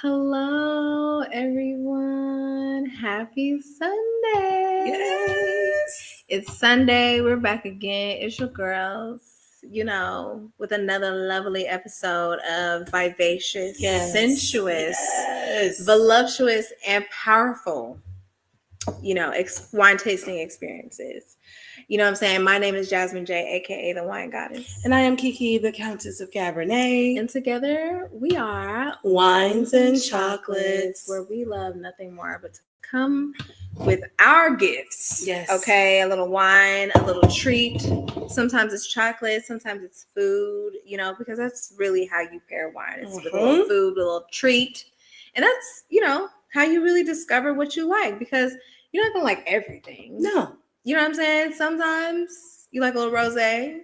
Hello, everyone. Happy Sunday. Yes. It's Sunday. We're back again. It's your girls, with another lovely episode of vivacious, sensuous, voluptuous, and powerful, wine tasting experiences. You know what I'm saying? My name is Jasmine J, aka the Wine Goddess. And I am Kiki, the Kountess of Kabernet. And together we are Wines and Chocolates, where we love nothing more but to come with our gifts. Yes. Okay, a little wine, a little treat. Sometimes it's chocolate, sometimes it's food, because that's really how you pair wine. It's with a little food, a little treat. And that's, how you really discover what you like, because you're not gonna like everything. No. You know what I'm saying? Sometimes you like a little rosé.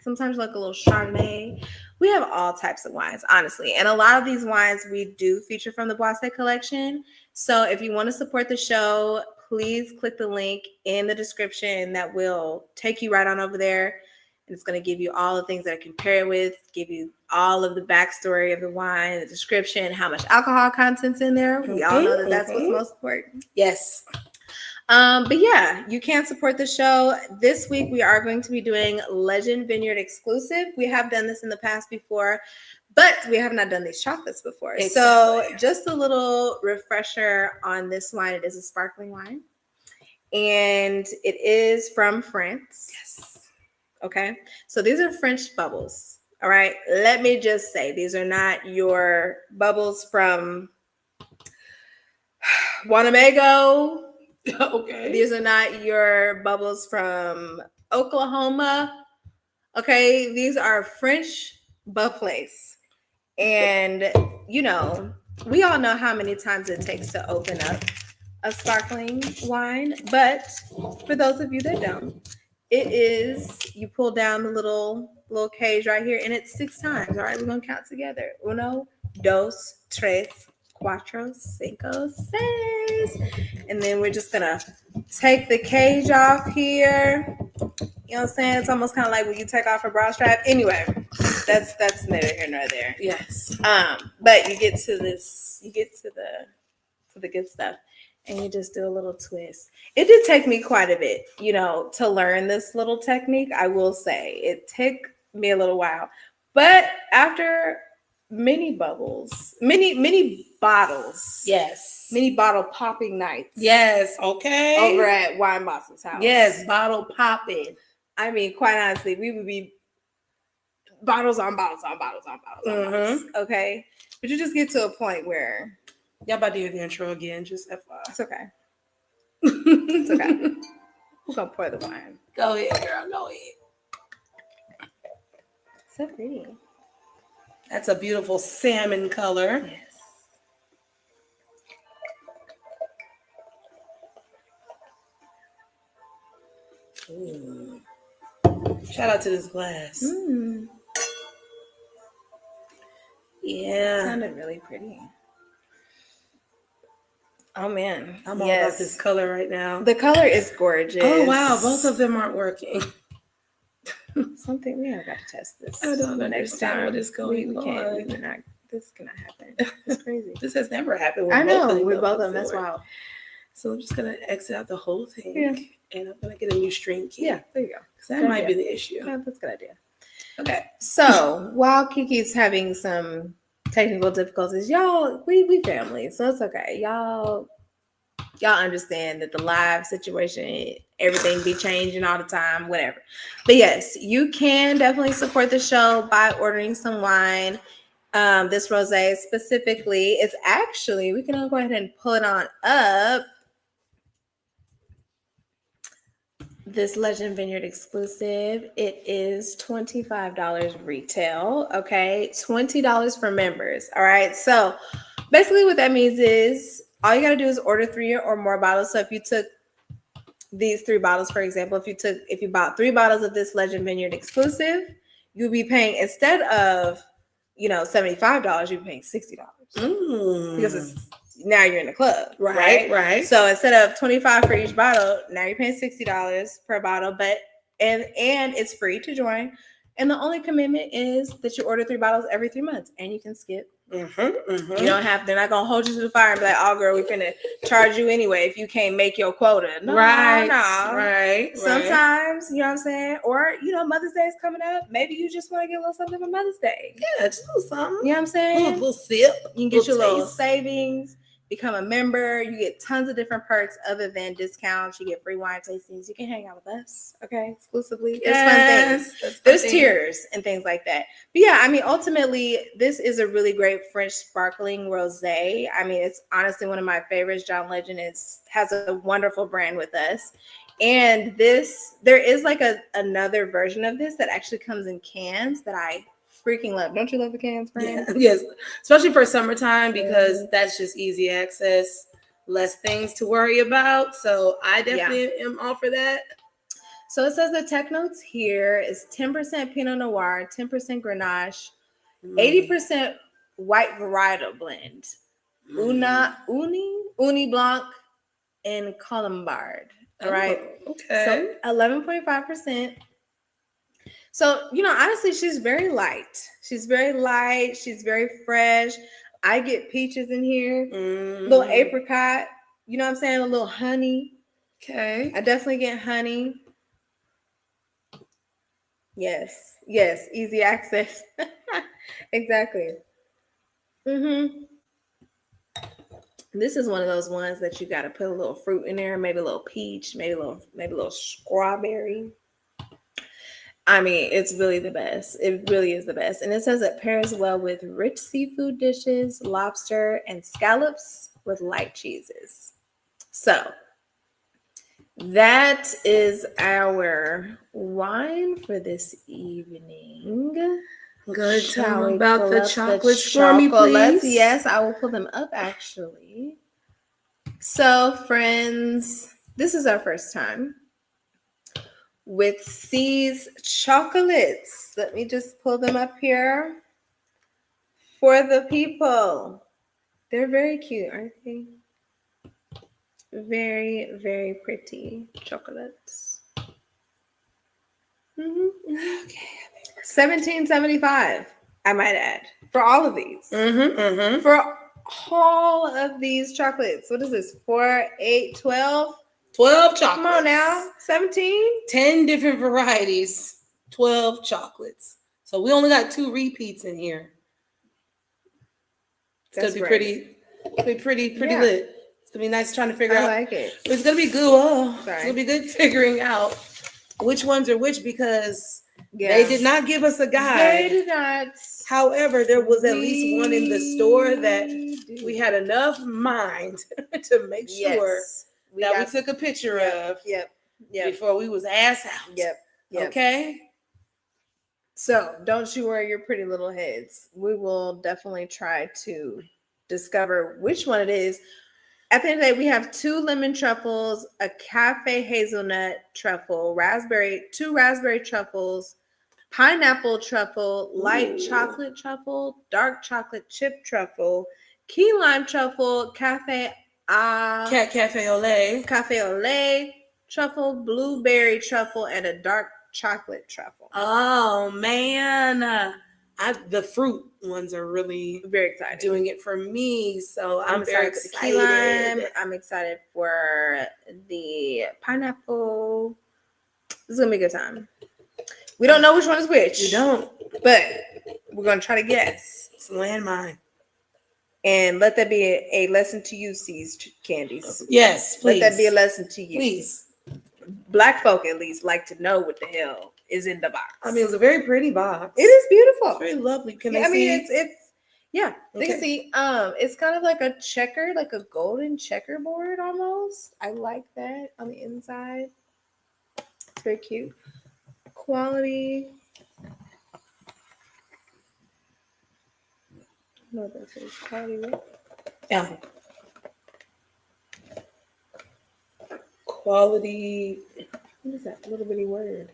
Sometimes you like a little Chardonnay. We have all types of wines, honestly. And a lot of these wines we do feature from the LVE Collection. So if you want to support the show, please click the link in the description that will take you right on over there. And it's going to give you all the things that I can pair it with, give you all of the backstory of the wine, the description, how much alcohol content's in there. We all know that that's what's most important. Yes. But yeah, you can support the show. This week we are going to be doing Legend Vineyard exclusive. We have done this in the past before, but we have not done these chocolates before. Exactly. So just a little refresher on this wine. It is a sparkling wine, and it is from France. Yes. Okay. So these are French bubbles. All right. Let me just say, these are not your bubbles from Winnebago. Okay. These are not your bubbles from Oklahoma. Okay, these are French buffets. And, we all know how many times it takes to open up a sparkling wine. But for those of you that don't, it is, you pull down the little cage right here, and it's 6 times. All right, we're going to count together. 1, 2, 3, 4, 5, 6. And then we're just gonna take the cage off here. You know what I'm saying? It's almost kind of like when you take off a bra strap. Anyway, that's neither here nor there. Yes. But you get to this, you get to the good stuff, and you just do a little twist. It did take me quite a bit, to learn this little technique. I will say it took me a little while, but after many bottles. Yes. Many bottle popping nights. Yes. Okay. Over at Wine Boss's house. Yes. Bottle popping. I mean, quite honestly, we would be bottles on bottles on bottles on bottles on bottles. Okay. But you just get to a point where y'all about to hear the intro again, just FYI. It's okay. It's okay. We're gonna pour the wine. Go ahead, girl. Go ahead. So pretty. That's a beautiful salmon color. Yes. Ooh. Shout out to this glass. Yeah. It sounded really pretty. Oh man. I'm all about this color right now. The color is gorgeous. Oh wow, both of them aren't working. Something we have got to test this. I don't understand what is going on. This cannot happen. It's crazy. This has never happened. I know. With both of them. That's wild. So I'm just gonna exit out the whole thing, and I'm gonna get a new string key. Yeah, there you go. Because that might be the issue. Yeah, that's a good idea. Okay. So while Kiki's having some technical difficulties, y'all, we family, so it's okay. Y'all understand that the live situation, everything be changing all the time, whatever. But yes, you can definitely support the show by ordering some wine. This rosé specifically is actually, we can go ahead and pull it on up. This Legend Vineyard exclusive, it is $25 retail, okay? $20 for members, all right? So basically what that means is all you got to do is order 3 or more bottles. So if you took these 3 bottles, for example, if you bought 3 bottles of this Legend Vineyard exclusive, you'll be paying, instead of, $75, you're paying $60. Because now you're in the club. Right. So instead of $25 for each bottle, now you're paying $60 per bottle, but and it's free to join. And the only commitment is that you order 3 bottles every 3 months, and you can skip You don't have, they're not gonna hold you to the fire and be like, oh girl, we're gonna charge you anyway if you can't make your quota. No, Right. Sometimes, you know what I'm saying? Or, you know, Mother's Day is coming up. Maybe you just want to get a little something for Mother's Day. Yeah, just a little something. You know what I'm saying? Little sip. You can get your little taste. savings, become a member. You get tons of different perks other than discounts. You get free wine tastings. You can hang out with us, okay, exclusively. There's fun things. There's tiers and things like that. But yeah, I mean, ultimately, this is a really great French sparkling rosé. I mean, it's honestly one of my favorites. John Legend has a wonderful brand with us. And there is like another version of this that actually comes in cans that I freaking love. Don't you love the cans, friend? Yeah, yes, especially for summertime because that's just easy access, less things to worry about. So I definitely am all for that. So it says the tech notes here is 10% Pinot Noir, 10% Grenache, 80% white varietal blend, Uni Blanc, and Colombard. All right. Okay. So 11.5%. So, you know, honestly, she's very light. She's very fresh. I get peaches in here, little apricot, you know what I'm saying? A little honey. Okay. I definitely get honey. Yes, easy access. Exactly. This is one of those ones that you got to put a little fruit in there, maybe a little peach, maybe a little strawberry. I mean, it's really the best. It really is the best. And it says it pairs well with rich seafood dishes, lobster, and scallops with light cheeses. So that is our wine for this evening. Good. Tell me about the chocolates for me, please. please. Yes, I will pull them up actually. So, friends, this is our first time with C's chocolates. Let me just pull them up here for the people. They're very cute, aren't they? Very, very pretty chocolates. Okay. $17.75, I might add, for all of these. For all of these chocolates. What is this? 4, 8, 12? 12 chocolates. Come on now. 17? 10 different varieties. 12 chocolates. So we only got 2 repeats in here. It's going to be pretty lit. It's going to be nice trying to figure out. I like it. It's going to be good. It's going to be good figuring out which ones are which because they did not give us a guide. They did not. However, there was at least one in the store that we had enough mind to make sure that we took a picture of. Yep. Before we was ass out. Yep. Okay. So don't you worry your pretty little heads. We will definitely try to discover which one it is. At the end of the day, we have 2 lemon truffles, a cafe hazelnut truffle, 2 raspberry truffles, pineapple truffle, light chocolate truffle, dark chocolate chip truffle, key lime truffle, cafe au lait truffle, blueberry truffle, and a dark chocolate truffle. Oh man, the fruit ones are really very excited doing it for me. So I'm very excited. For the key lime. I'm excited for the pineapple. This is gonna be a good time. We don't know which one is which. We don't, but we're gonna try to guess. It's a landmine. And let that be a lesson to you, C's Candies. Yes, please. Let that be a lesson to you. Please. Black folk at least like to know what the hell is in the box. I mean, it was a very pretty box. It is beautiful. It's very lovely. Can they see? I mean, it's they can see. It's kind of like a checker, like a golden checkerboard almost. I like that on the inside. It's very cute. Quality. No, that's quality. Yeah. Quality. What is that little bitty word?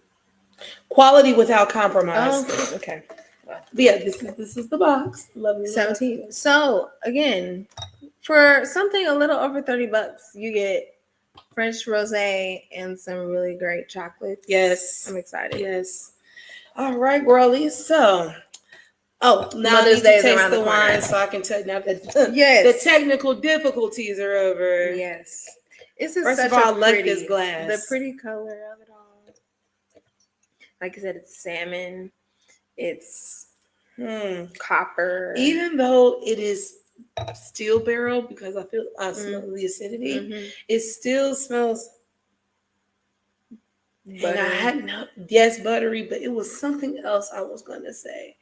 Quality without compromise. Oh, okay. But yeah, this is the box. Lovely. 17. So again, for something a little over $30, you get French rosé and some really great chocolates. Yes, I'm excited. Yes. All right, girlies. So Oh, now Mother's Day is taste the wine so I can tell now that the technical difficulties are over. Yes. It's just First such of all, a I like this glass. The pretty color of it all. Like I said, it's salmon. It's copper. Even though it is steel barrel, because I smell the acidity, it still smells. And I had buttery, but it was something else I was gonna say.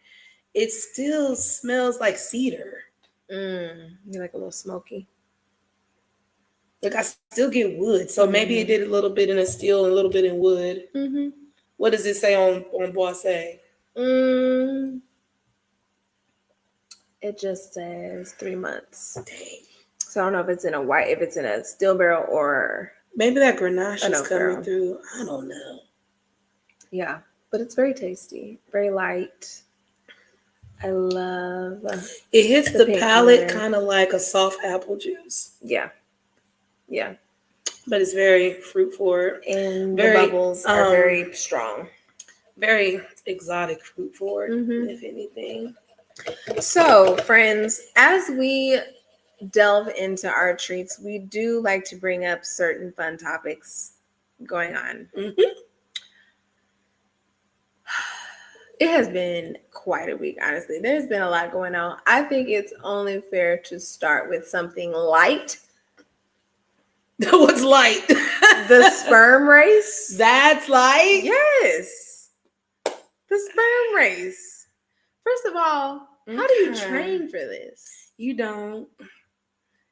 It still smells like cedar. You're like a little smoky. Like I still get wood, so maybe it did a little bit in a steel and a little bit in wood. What does it say on Boisé? It just says 3 months. Dang. So I don't know if it's in a steel barrel or maybe that Grenache is coming through. I don't know. Yeah, but it's very tasty, very light. I love it. Hits the palate kind of like a soft apple juice. Yeah. But it's very fruit forward, and the bubbles are very strong, very exotic fruit forward, if anything. So, friends, as we delve into our treats, we do like to bring up certain fun topics going on. It has been quite a week, honestly. There's been a lot going on. I think it's only fair to start with something light. What's light? The sperm race. That's light? Yes. The sperm race. First of all, how do you train for this? You don't.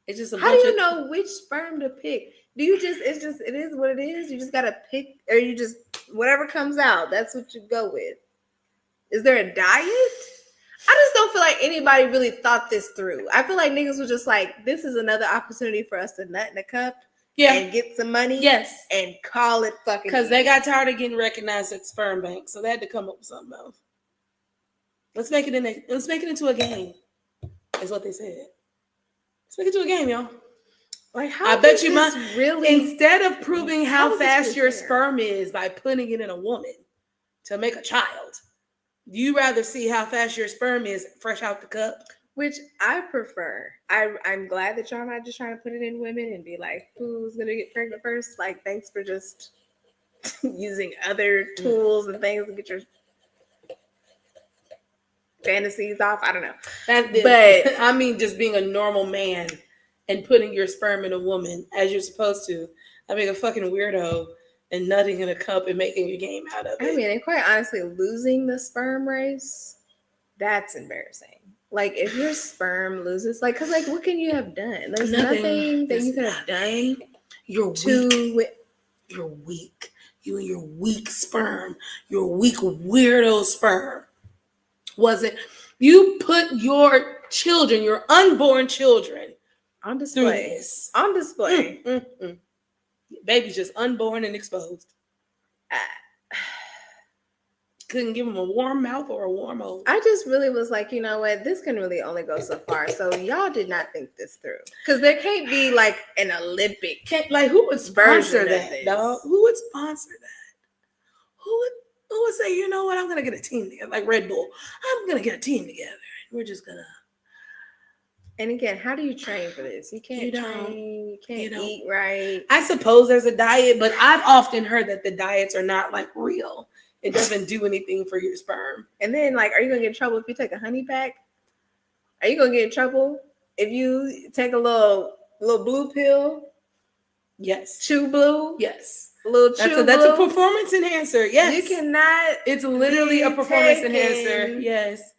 It's just how do you know which sperm to pick? Do you just, it is what it is? You just got to pick, or you just, whatever comes out, that's what you go with. Is there a diet? I just don't feel like anybody really thought this through. I feel like niggas was just like, this is another opportunity for us to nut in a cup and get some money. Yes. And call it fucking. Because they got tired of getting recognized at sperm banks, so they had to come up with something else. Let's make it into a game. Is what they said. Let's make it into a game, y'all. Like, how I bet you might really, instead of proving how fast your sperm is by putting it in a woman to make a child, you rather see how fast your sperm is fresh out the cup. Which I prefer. I'm glad that y'all not just trying to put it in women and be like, who's gonna get pregnant first? Like, thanks for just using other tools and things to get your fantasies off. I don't know. But I mean, just being a normal man and putting your sperm in a woman as you're supposed to. I mean, a fucking weirdo and nutting in a cup and making your game out of it. I mean, and quite honestly, losing the sperm race, that's embarrassing. Like, if your sperm loses, like, because, like, what can you have done? There's nothing that you could have done. You're weak. You're weak. You and your weak sperm. Your weak weirdo sperm. Was it? You put your children, your unborn children, on display. On display. Baby's just unborn and exposed. Couldn't give them a warm mouth or a warm hole. I just really was like, you know what? This can really only go so far. So y'all did not think this through. Because there can't be like an Olympic. Like, who would sponsor that, dog? Who would sponsor that? Who would say, you know what? I'm going to get a team together. Like Red Bull. I'm going to get a team together. And we're just going to. And again, how do you train for this? You can't train. You can't eat right. I suppose there's a diet, but I've often heard that the diets are not like real. It doesn't do anything for your sperm. And then, like, are you going to get in trouble if you take a honey pack? Are you going to get in trouble if you take a little blue pill? Yes. Chew blue? Yes. A little chew blue? That's a performance enhancer. Yes. You cannot. It's literally a performance enhancer. Yes.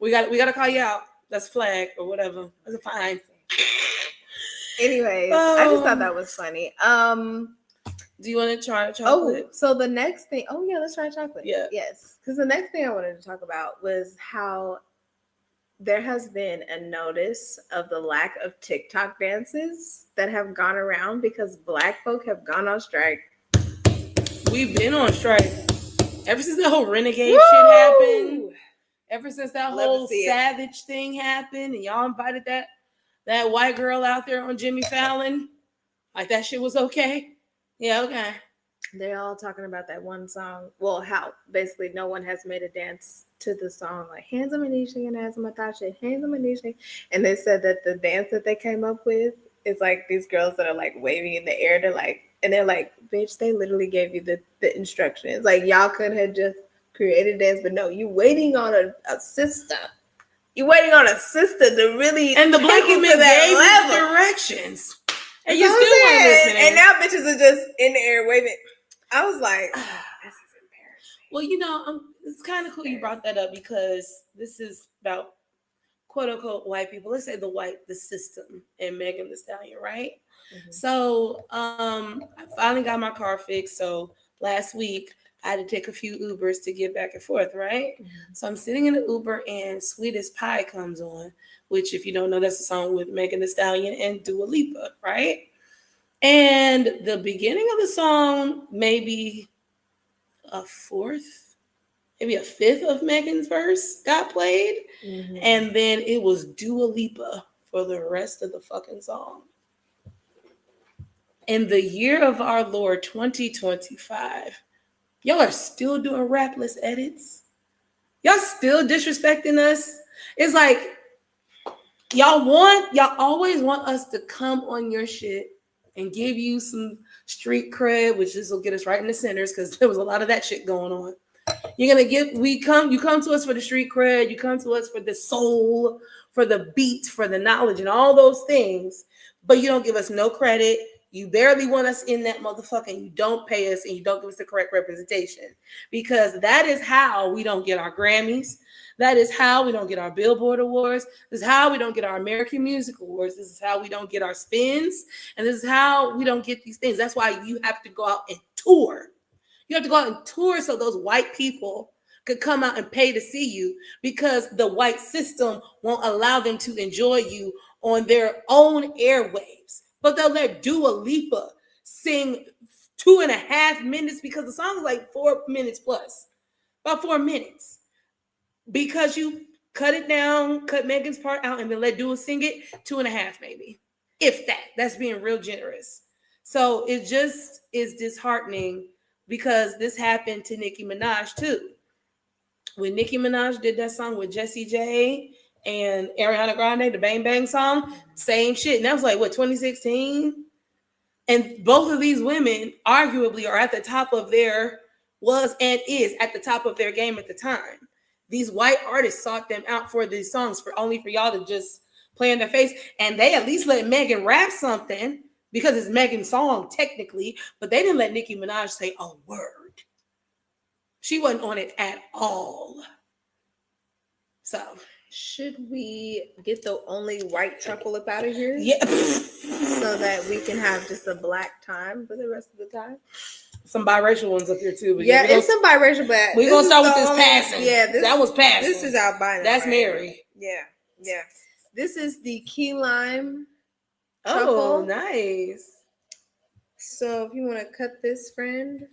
We got to call you out. That's flag or whatever. That's a fine. Anyways, I just thought that was funny. Do you want to try chocolate? Oh, so the next thing. Oh, yeah, let's try chocolate. Yeah. Yes. Because the next thing I wanted to talk about was how there has been a notice of the lack of TikTok dances that have gone around because Black folk have gone on strike. We've been on strike. Ever since that whole renegade shit happened. Ever since that whole savage thing happened and y'all invited that white girl out there on Jimmy Fallon. Like, that shit was okay. Yeah, okay. they're all talking about that one song. Well, how basically no one has made a dance to the song like hands on my knees and hands on my thigh, hands on my knees. And they said that the dance that they came up with is like these girls that are like waving in the air. They're like, bitch, they literally gave you the instructions. Like y'all could have just created a dance, but no, you waiting on a sister. You waiting on a sister to really and the black women gave level. Directions. And you still weren't listening. And now bitches are just in the air waving. I was like, this is embarrassing. Well, it's kind of cool you brought that up because this is about quote unquote white people. Let's say the system and Megan Thee Stallion, right? Mm-hmm. So I finally got my car fixed. So last week I had to take a few Ubers to get back and forth, right? Mm-hmm. So I'm sitting in the Uber and Sweet as Pie comes on, which if you don't know, that's a song with Megan Thee Stallion and Dua Lipa, right? And the beginning of the song, maybe a fifth of Megan's verse got played. Mm-hmm. And then it was Dua Lipa for the rest of the fucking song. In the year of our Lord 2025, y'all are still doing rapless edits. Y'all still disrespecting us. It's like y'all always want us to come on your shit and give you some street cred, which this will get us right in the centers because there was a lot of that shit going on. You come to us for the street cred, you come to us for the soul, for the beat, for the knowledge, and all those things, but you don't give us no credit. You barely want us in that motherfucker, and you don't pay us, and you don't give us the correct representation. Because that is how we don't get our Grammys. That is how we don't get our Billboard Awards. This is how we don't get our American Music Awards. This is how we don't get our spins. And this is how we don't get these things. That's why you have to go out and tour. You have to go out and tour so those white people could come out and pay to see you because the white system won't allow them to enjoy you on their own airwaves. But they'll let Dua Lipa sing 2.5 minutes because the song is like 4 minutes plus. About 4 minutes. Because you cut it down, cut Megan's part out, and then let Dua sing it 2.5 maybe. If that. That's being real generous. So it just is disheartening because this happened to Nicki Minaj too. When Nicki Minaj did that song with Jessie J and Ariana Grande, the Bang Bang song, same shit. And that was like, 2016? And both of these women arguably are at the top of was at the top of their game at the time. These white artists sought them out for these songs for y'all to just play in their face. And they at least let Megan rap something because it's Megan's song technically, but they didn't let Nicki Minaj say a word. She wasn't on it at all. So should we get the only white truffle up out of here? Yeah. So that we can have just a black time for the rest of the time? Some biracial ones up here too. But it's some biracial, but we're going to start with this passing. Yeah, that was passing. This is albino. That's right? Mary. Yeah. This is the key lime truffle. Oh, nice. So if you want to cut this, friend.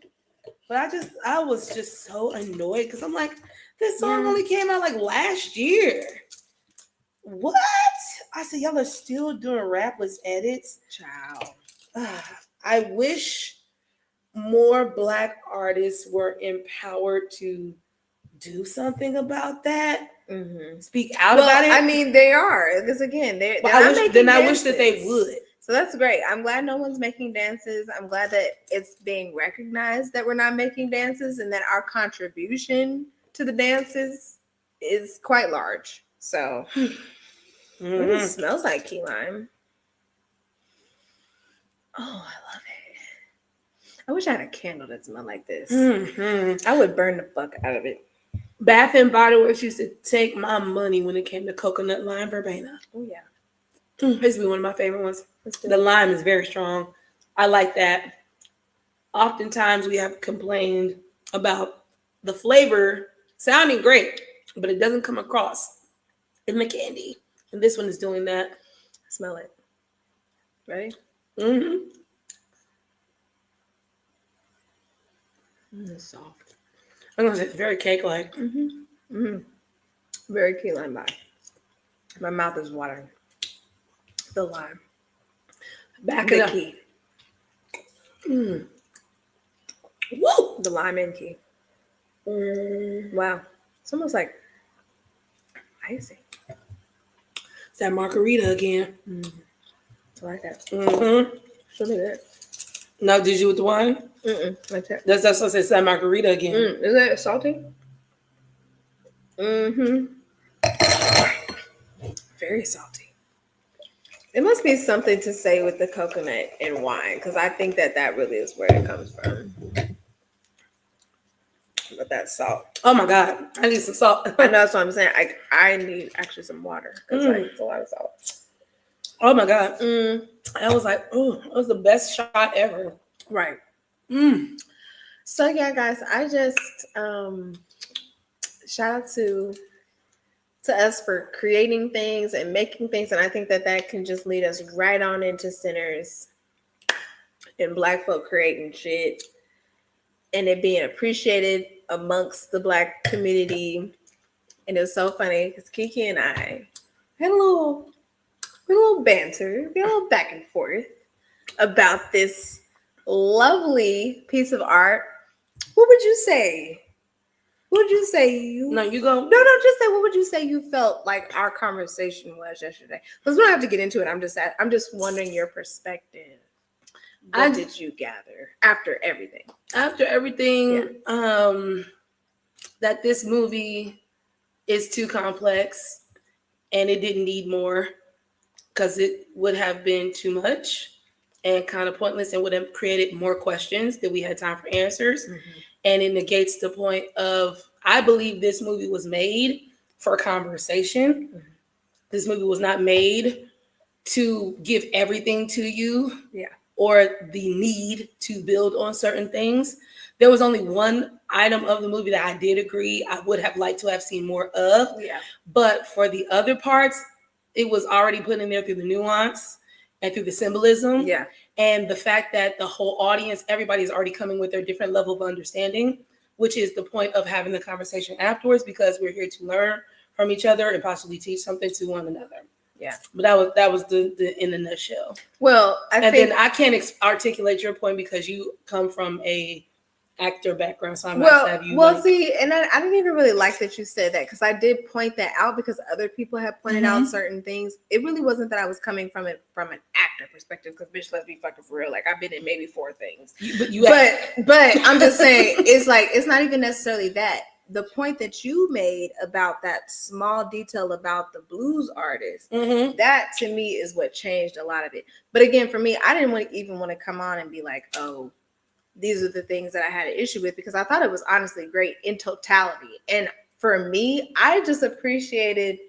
But I was just so annoyed because I'm like, this song only came out like last year. What? I said, y'all are still doing rapless edits? Child. I wish more Black artists were empowered to do something about that. Mm-hmm. Speak out about it. I mean, they are. Because again, I wish that they would. So that's great. I'm glad no one's making dances. I'm glad that it's being recognized that we're not making dances and that our contribution to the dances is quite large. So it smells like key lime. Oh, I love it. I wish I had a candle that smelled like this. Mm-hmm. I would burn the fuck out of it. Bath and Body Works used to take my money when it came to coconut lime verbena. Oh, yeah. This would be one of my favorite ones. The lime is very strong. I like that. Oftentimes we have complained about the flavor sounding great, but it doesn't come across in the candy. And this one is doing that. Smell it. Ready? Mm-hmm. It's soft. I'm going to say it's very cake-like. Mm-hmm. Mm-hmm. Very key lime vibe. My mouth is watering. The lime. Back it up. Mm. The lime and key. Wow. It's almost like icy. It's that margarita again. I like that. Show me that. No, did you with the wine? Like that. That's what I said. It's that margarita again. Is it salty? Very salty. It must be something to say with the coconut and wine, because I think that really is where it comes from. But that salt. Oh my God, I need some salt. I know, that's what I'm saying. I need actually some water because it's a lot of salt. Oh my God. I was like, oh, it was the best shot ever. Right. So yeah, guys, I just shout out to us for creating things and making things, and I think that can just lead us right on into Sinners and Black folk creating shit and it being appreciated amongst the Black community. And it was so funny because Kiki and I had a little banter, a little back and forth about this lovely piece of art. What would you say? What would you say? No, you go. No, just say, what would you say you felt like our conversation was yesterday? Because we don't have to get into it. I'm just wondering your perspective. What did you gather after everything? After everything, that this movie is too complex and it didn't need more because it would have been too much and kind of pointless and would have created more questions than we had time for answers. And it negates the point of, I believe this movie was made for conversation. This movie was not made to give everything to you or the need to build on certain things. There was only one item of the movie that I did agree I would have liked to have seen more of. But for the other parts, it was already put in there through the nuance and through the symbolism. And the fact that the whole audience, everybody's already coming with their different level of understanding, which is the point of having the conversation afterwards, because we're here to learn from each other and possibly teach something to one another. But that was the in a nutshell. Well, then I can't articulate your point because you come from a actor background, so I'm not to have you. See, and I didn't even really like that you said that, because I did point that out because other people have pointed out certain things. It really wasn't that I was coming from it from an actor perspective, because bitch, let's be fucking for real. Like, I've been in maybe 4 things, but I'm just saying, it's like, it's not even necessarily that. The point that you made about that small detail about the blues artist, that to me is what changed a lot of it. But again, for me, I didn't even want to come on and be like, oh, these are the things that I had an issue with, because I thought it was honestly great in totality. And for me, I just appreciated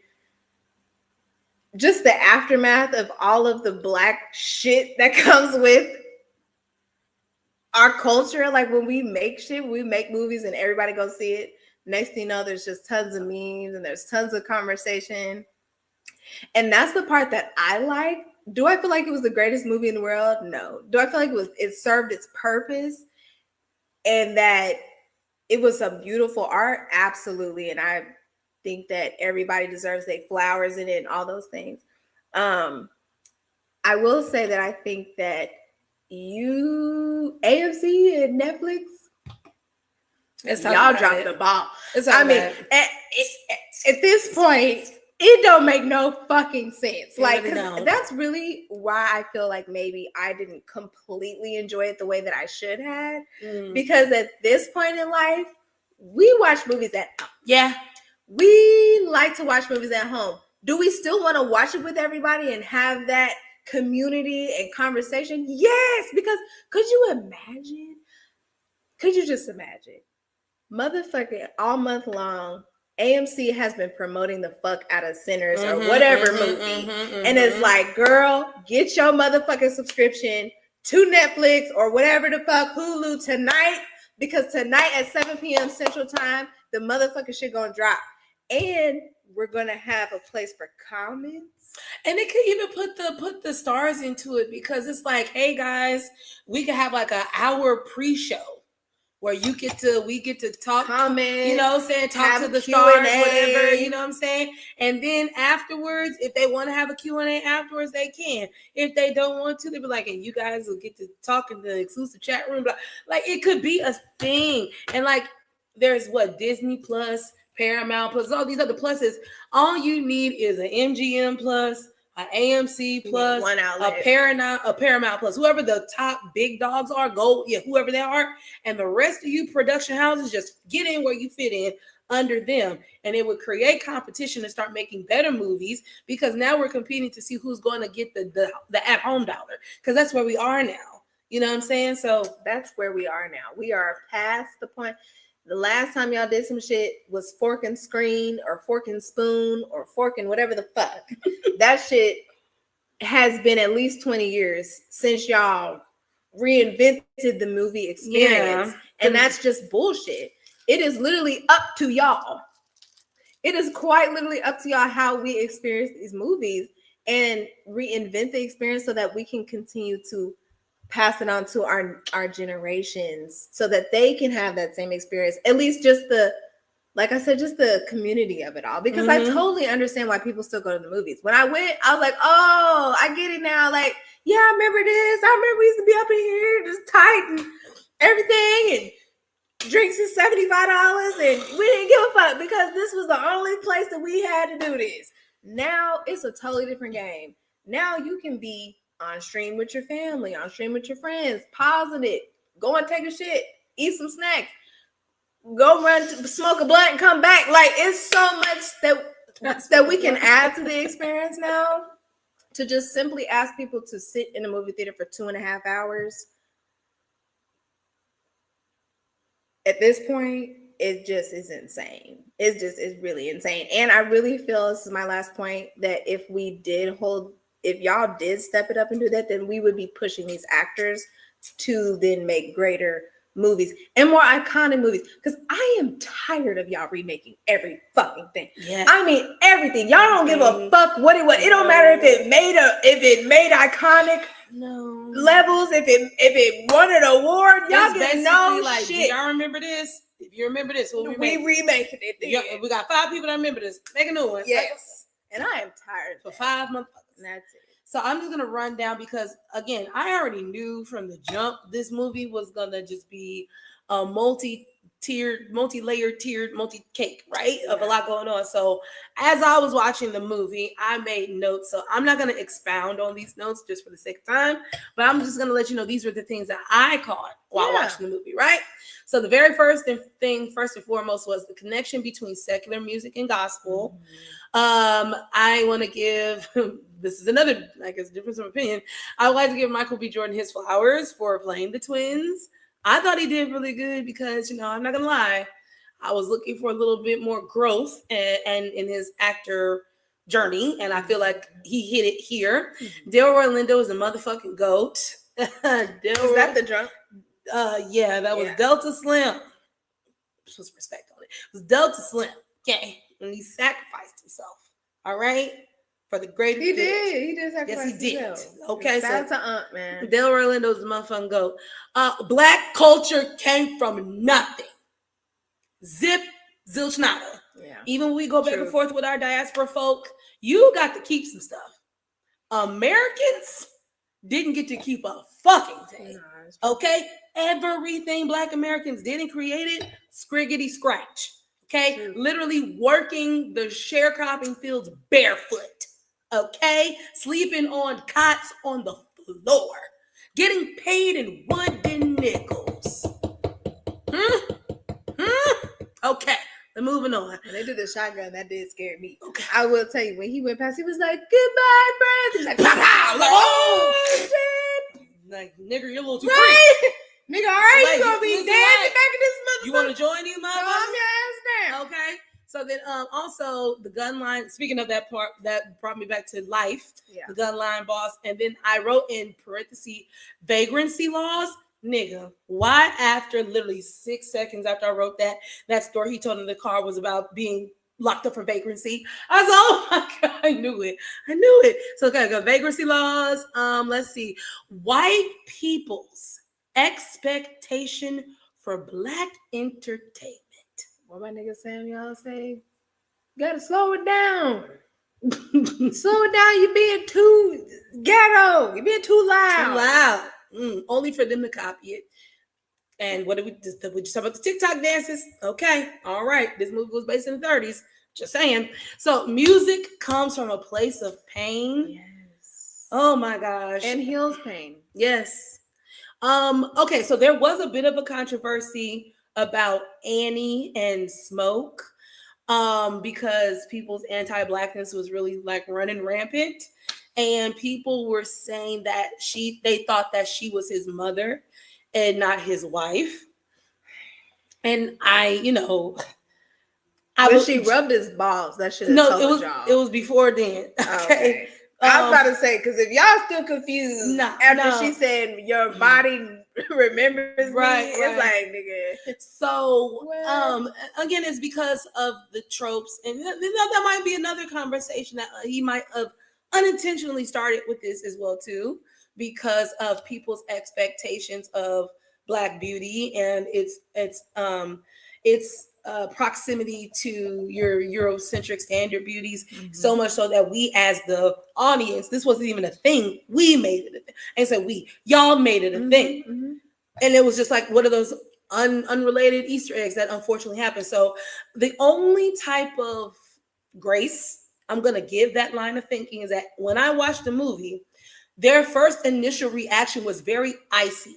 just the aftermath of all of the Black shit that comes with our culture. Like, when we make shit, we make movies and everybody go see it. Next thing you know, there's just tons of memes and there's tons of conversation. And that's the part that I like. Do I feel like it was the greatest movie in the world? No. Do I feel like it served its purpose and that it was some beautiful art? Absolutely. And I think that everybody deserves their flowers in it and all those things. I will say that I think that AMC and Netflix, y'all dropped the ball. I mean, at this point, it don't make no fucking sense. Like, that's really why I feel like maybe I didn't completely enjoy it the way that I should have. Because at this point in life, we watch movies at home. We like to watch movies at home. Do we still want to watch it with everybody and have that community and conversation? Yes, because could you just imagine? Motherfucking all month long, AMC has been promoting the fuck out of Sinners or whatever movie. And it's like, girl, get your motherfucking subscription to Netflix or whatever the fuck, Hulu tonight, because tonight at 7 p.m. Central Time, the motherfucking shit gonna drop. And we're gonna have a place for comments. And it could even put the stars into it, because it's like, hey guys, we could have like an hour pre-show where we get to talk, comment, you know what I'm saying, talk to the stars, whatever, you know what I'm saying? And then afterwards, if they want to have a Q&A afterwards, they can. If they don't want to, they'll be like, and you guys will get to talk in the exclusive chat room. Like, it could be a thing. And like, there's Disney Plus, Paramount Plus, all these other pluses. All you need is an MGM Plus, an AMC Plus, a Paramount Plus, whoever the top big dogs are, whoever they are, and the rest of you production houses, just get in where you fit in under them, and it would create competition and start making better movies, because now we're competing to see who's going to get the at-home dollar, because that's where we are now. You know what I'm saying? So that's where we are now. We are past the point. The last time y'all did some shit was fork and screen or fork and spoon or fork and whatever the fuck. That shit has been at least 20 years since y'all reinvented the movie experience. Yeah. And that's just bullshit. It is literally up to y'all. It is quite literally up to y'all how we experience these movies and reinvent the experience so that we can continue to pass it on to our generations so that they can have that same experience. At least just like I said, just the community of it all. Because I totally understand why people still go to the movies. When I went, I was like, oh, I get it now. Like, yeah, I remember this. I remember we used to be up in here just tight and everything, and drinks is $75, and we didn't give a fuck because this was the only place that we had to do this. Now it's a totally different game. Now you can be on stream with your family, on stream with your friends, pausing it, go and take a shit, eat some snacks, go run, smoke a blunt and come back. Like, it's so much that we can add to the experience now. To just simply ask people to sit in a movie theater for 2.5 hours, at this point, it just is insane. It's really insane. And I really feel, this is my last point, that if y'all did step it up and do that, then we would be pushing these actors to then make greater movies and more iconic movies. Because I am tired of y'all remaking every fucking thing. Yeah. I mean, everything. Y'all don't give a fuck what it was. It don't matter if it made iconic levels, if it won an award. Y'all get no shit. Do y'all remember this? If you remember this, we remaking it. Then. We got 5 people that remember this. Make a new one. Yes. And I am tired for 5 months. That's it. So I'm just gonna run down because, again, I already knew from the jump this movie was gonna just be a multi-layered, multi-cake, right? Yeah. Of a lot going on. So as I was watching the movie, I made notes. So I'm not gonna expound on these notes just for the sake of time, but I'm just gonna let you know these were the things that I caught while watching the movie, right? So the very first thing, first and foremost, was the connection between secular music and gospel. I want to give, this is another, I guess, difference of opinion. I would like to give Michael B. Jordan his flowers for playing the twins. I thought he did really good because, I'm not going to lie, I was looking for a little bit more growth and in his actor journey, and I feel like he hit it here. Delroy Lindo is a motherfucking goat. Is that the drunk? Yeah, that was Delta Slim. Put some respect on it. It was Delta Slim. Okay. And he sacrificed himself. All right. For the greater good. He did sacrifice himself. Yes, he did. Himself. Okay. Shout out to Aunt, man. Delroy Lindo's a motherfucking goat. Black culture came from nothing. Zip, zilch, nada. Yeah. Even when we go back and forth with our diaspora folk, you got to keep some stuff. Americans didn't get to keep a fucking thing. Okay? Everything Black Americans did and created, scriggity scratch. Okay? Literally working the sharecropping fields barefoot. Okay? Sleeping on cots on the floor. Getting paid in wooden nickels. Okay. We're moving on. When they did the shotgun, that did scare me. Okay. I will tell you, when he went past, he was like, "Goodbye, friends." He's like, "Pow, pow." Like, oh, shit. Like, nigga, you're a little too free. Nigga, all right, like, you gonna be dancing back in this motherfucker. You want to join these motherfuckers? Calm your ass down. Okay. So then, also the gun line. Speaking of that part, that brought me back to life. Yeah. The gun line boss, and then I wrote in parentheses vagrancy laws. Nigga, why after literally 6 seconds after I wrote that story he told in the car was about being locked up for vagrancy. I was like, oh my God, I knew it. So okay, go vagrancy laws. Let's see. White people's expectation for Black entertainment. What my nigga Samuel say? You gotta slow it down. Slow it down. You're being too ghetto. You're being too loud. Only for them to copy it. And what did we just talk about the TikTok dances? Okay, all right. This movie was based in the 30s. Just saying. So music comes from a place of pain. Yes. Oh my gosh. And heals pain. Yes. Okay, so there was a bit of a controversy about Annie and Smoke, because people's anti-Blackness was really like running rampant, and people were saying that they thought that she was his mother and not his wife. And she rubbed his balls. That should have told y'all. It was before then. Okay. I was about to say, because if y'all still confused after she said your body remembers me, it's like, nigga. So again, it's because of the tropes, and that might be another conversation that he might have unintentionally started with this as well too, because of people's expectations of Black beauty and its proximity to your Eurocentric standard beauties, so much so that we as the audience, this wasn't even a thing. We made it a thing. And so y'all made it a thing. And it was just like one of those unrelated Easter eggs that unfortunately happened. So the only type of grace I'm going to give that line of thinking is that when I watched the movie, their first initial reaction was very icy.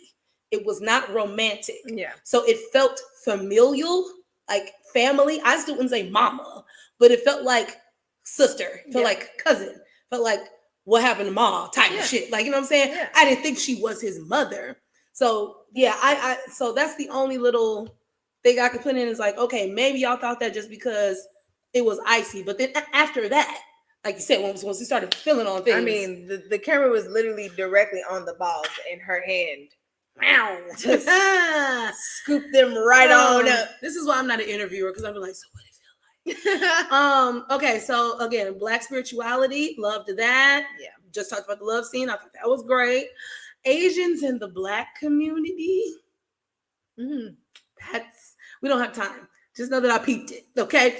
It was not romantic. Yeah. So it felt familial, like family. I still wouldn't say mama, but it felt like sister, felt like cousin, felt like what happened to Ma type of shit. Like, you know what I'm saying? Yeah. I didn't think she was his mother. So yeah, so that's the only little thing I could put in is like, okay, maybe y'all thought that just because it was icy, but then after that, like you said, once we started feeling on things. I mean, the camera was literally directly on the balls in her hand. Wow. Just scoop them right on up. This is why I'm not an interviewer, because I'm like, so what it feel like? Okay, so again, Black spirituality, loved that. Yeah. Just talked about the love scene. I thought that was great. Asians in the Black community. We don't have time. Just know that I peeped it, okay?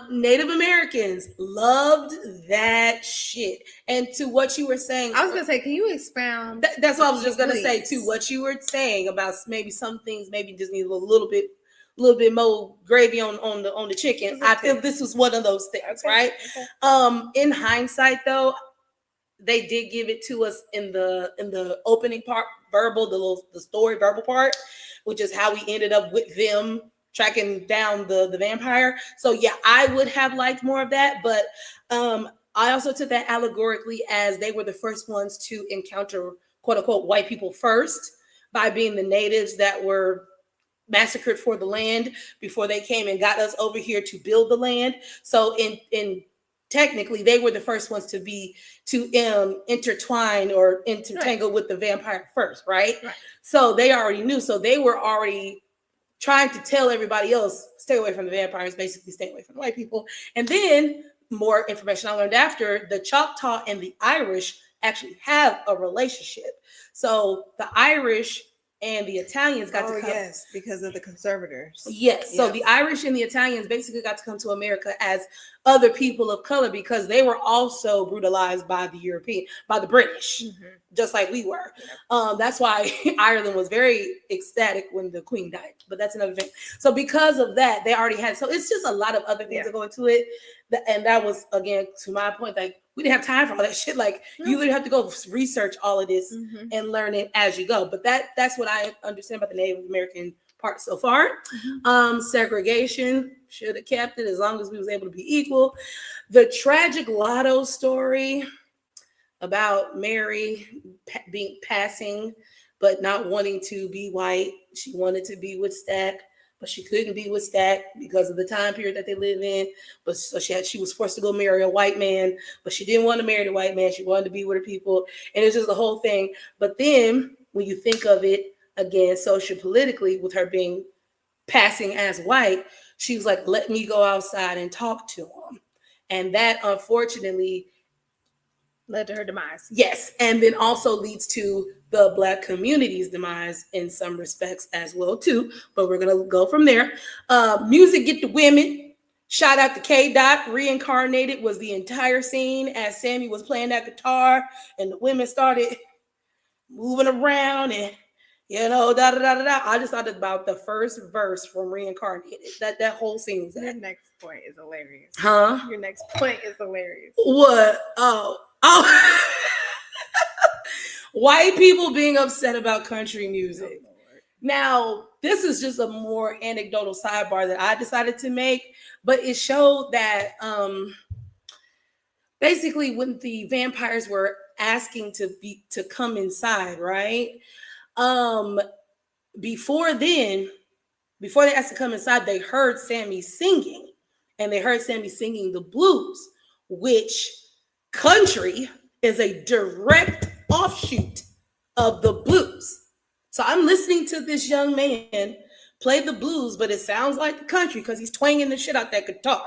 Native Americans loved that shit. And to what you were saying, I was gonna say, can you expound? That's what I was just gonna say too. What you were saying about maybe some things maybe just need a little bit more gravy on the chicken. I feel this was one of those things, right? Okay. In hindsight, though, they did give it to us in the opening part, verbal, the story verbal part, which is how we ended up with them tracking down the vampire. So yeah, I would have liked more of that, but I also took that allegorically as they were the first ones to encounter quote unquote white people first by being the natives that were massacred for the land before they came and got us over here to build the land. So in technically they were the first ones to intertwine or intertangle with the vampire first, right? So they already knew. So they were already trying to tell everybody else, stay away from the vampires, basically stay away from the white people. And then more information I learned after, the Choctaw and the Irish actually have a relationship. So the Irish and the Italians got to come. Yes, because of the conservators. Yes. Yeah. So the Irish and the Italians basically got to come to America as other people of color because they were also brutalized by the British, just like we were. That's why Ireland was very ecstatic when the Queen died, but that's another thing. So because of that, they already had, so it's just a lot of other things that go into it. And that was, again, to my point, like, we didn't have time for all that shit. Like, you literally have to go research all of this and learn it as you go. But that's what I understand about the Native American part so far. Segregation, should have kept it as long as we was able to be equal. The tragic Lotto story about Mary passing, but not wanting to be white. She wanted to be with Stack, but she couldn't be with Stack because of the time period that they live in. But so she was forced to go marry a white man, but she didn't want to marry the white man. She wanted to be with her people. And it's just the whole thing. But then when you think of it again, socio-politically, with her passing as white, she was like, let me go outside and talk to him. And that, unfortunately, led to her demise. Yes, and then also leads to the Black community's demise in some respects as well too. But we're gonna go from there. Music get the women. Shout out to K. Dot. Reincarnated was the entire scene as Sammy was playing that guitar, and the women started moving around and da da da da da. I just thought about the first verse from Reincarnated. That whole scene was that. Your next point is hilarious. Huh? Your next point is hilarious. What? Oh. White people being upset about country music. Oh, now, this is just a more anecdotal sidebar that I decided to make, but it showed that basically when the vampires were asking to come inside, right? Before they asked to come inside, they heard Sammy singing, and they heard Sammy singing the blues, which country is a direct offshoot of the blues. So I'm listening to this young man play the blues, but it sounds like the country because he's twanging the shit out that guitar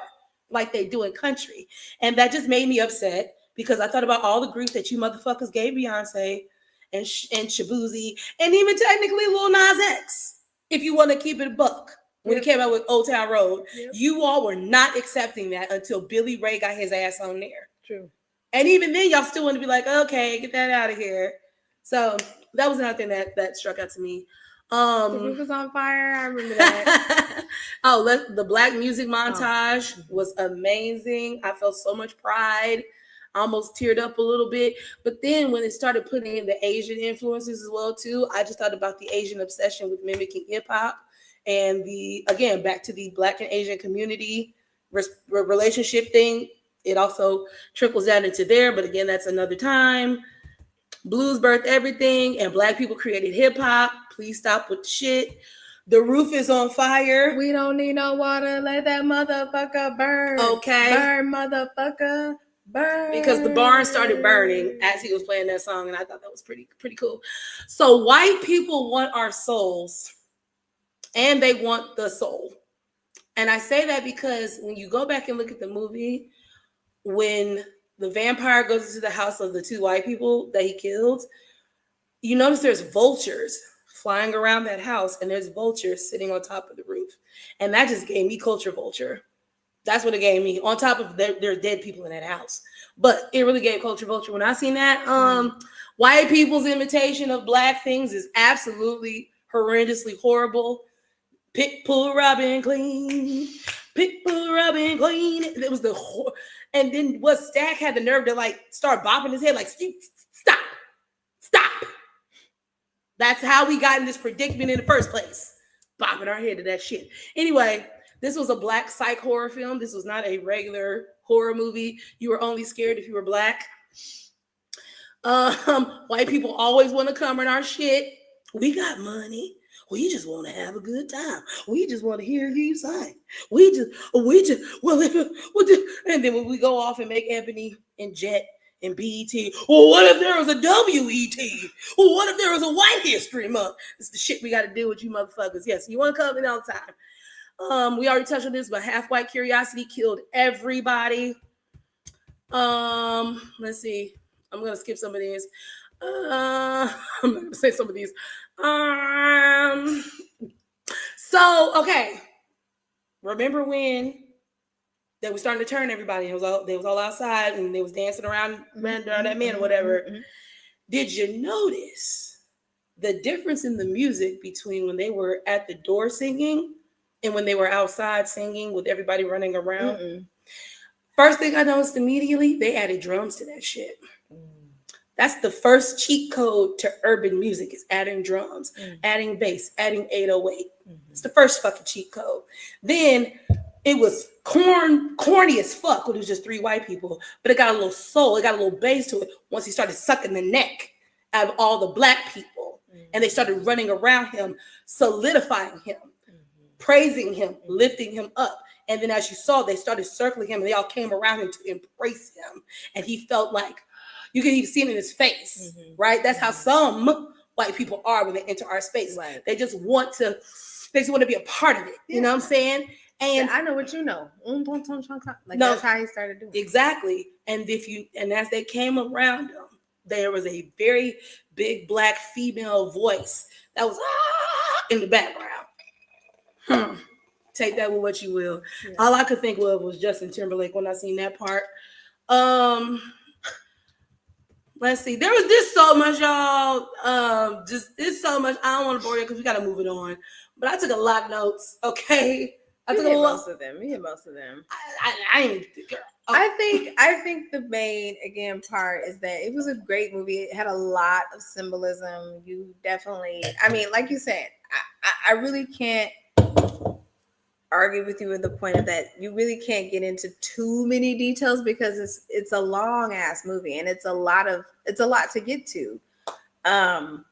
like they do in country. And that just made me upset because I thought about all the grief that you motherfuckers gave Beyonce and Shabuzi, and even technically Lil Nas X, if you want to keep it a buck. When it came out with Old Town Road, you all were not accepting that until Billy Ray got his ass on there. True. And even then, y'all still want to be like, okay, get that out of here. So that was another thing that struck out to me. The roof was on fire. I remember that. The Black music montage was amazing. I felt so much pride. I almost teared up a little bit. But then when it started putting in the Asian influences as well, too, I just thought about the Asian obsession with mimicking hip hop. And back to the Black and Asian community relationship thing. It also trickles down into there. But again, that's another time. Blues birthed everything, and Black people created hip hop. Please stop with the shit. The roof is on fire. We don't need no water. Let that motherfucker burn. Okay. Burn, motherfucker. Burn. Because the barn started burning as he was playing that song, and I thought that was pretty cool. So white people want our souls, and they want the soul. And I say that because when you go back and look at the movie, when the vampire goes into the house of the two white people that he killed, you notice there's vultures flying around that house, and there's vultures sitting on top of the roof. And that just gave me culture vulture. That's what it gave me. On top of there are dead people in that house. But it really gave culture vulture. When I seen that, white people's imitation of Black things is absolutely horrendously horrible. Pick, pull, Robin, clean. Pick, pull, Robin, clean. It was and then what Stack had the nerve to like start bopping his head like, stop. That's how we got in this predicament in the first place. Bopping our head to that shit. Anyway, this was a Black psych horror film. This was not a regular horror movie. You were only scared if you were Black. White people always want to come in our shit. We got money. We just want to have a good time. We just want to hear you sing. And then when we go off and make Ebony and Jet and BET, well, what if there was a WET? Well, what if there was a White History Month? It's the shit we got to deal with, you motherfuckers. Yes, you want to come in all the time. We already touched on this, but Half White Curiosity killed everybody. Let's see. I'm going to skip some of these. I'm not going to say some of these. So, okay. Remember when they were starting to turn everybody? They was all outside and they was dancing around that man or whatever. Mm-hmm. Did you notice the difference in the music between when they were at the door singing and when they were outside singing with everybody running around? Mm-mm. First thing I noticed immediately, they added drums to that shit. That's the first cheat code to urban music is adding drums, adding bass, adding 808. It's the first fucking cheat code. Then it was corny as fuck when it was just three white people, but it got a little soul, it got a little bass to it once he started sucking the neck out of all the Black people. And they started running around him, solidifying him, praising him, lifting him up. And then as you saw, they started circling him and they all came around him to embrace him. And he felt like, you can even see it in his face, right? That's how some white people are when they enter our space. Right. They just want to be a part of it. You know what I'm saying? And I know what you know. Like that's how he started doing it. Exactly. And as they came around him, there was a very big black female voice that was in the background. Take that with what you will. Yeah. All I could think of was Justin Timberlake when I seen that part. Let's see. There was just so much, y'all. It's so much. I don't want to bore you because we got to move it on. But I took a lot of notes. Okay. I took most of them. We hit most of them. I ain't girl. Okay. I think the main part is that it was a great movie. It had a lot of symbolism. You definitely, I mean, like you said, I really can't argue with you with the point of that you really can't get into too many details because it's a long ass movie and it's a lot to get to. And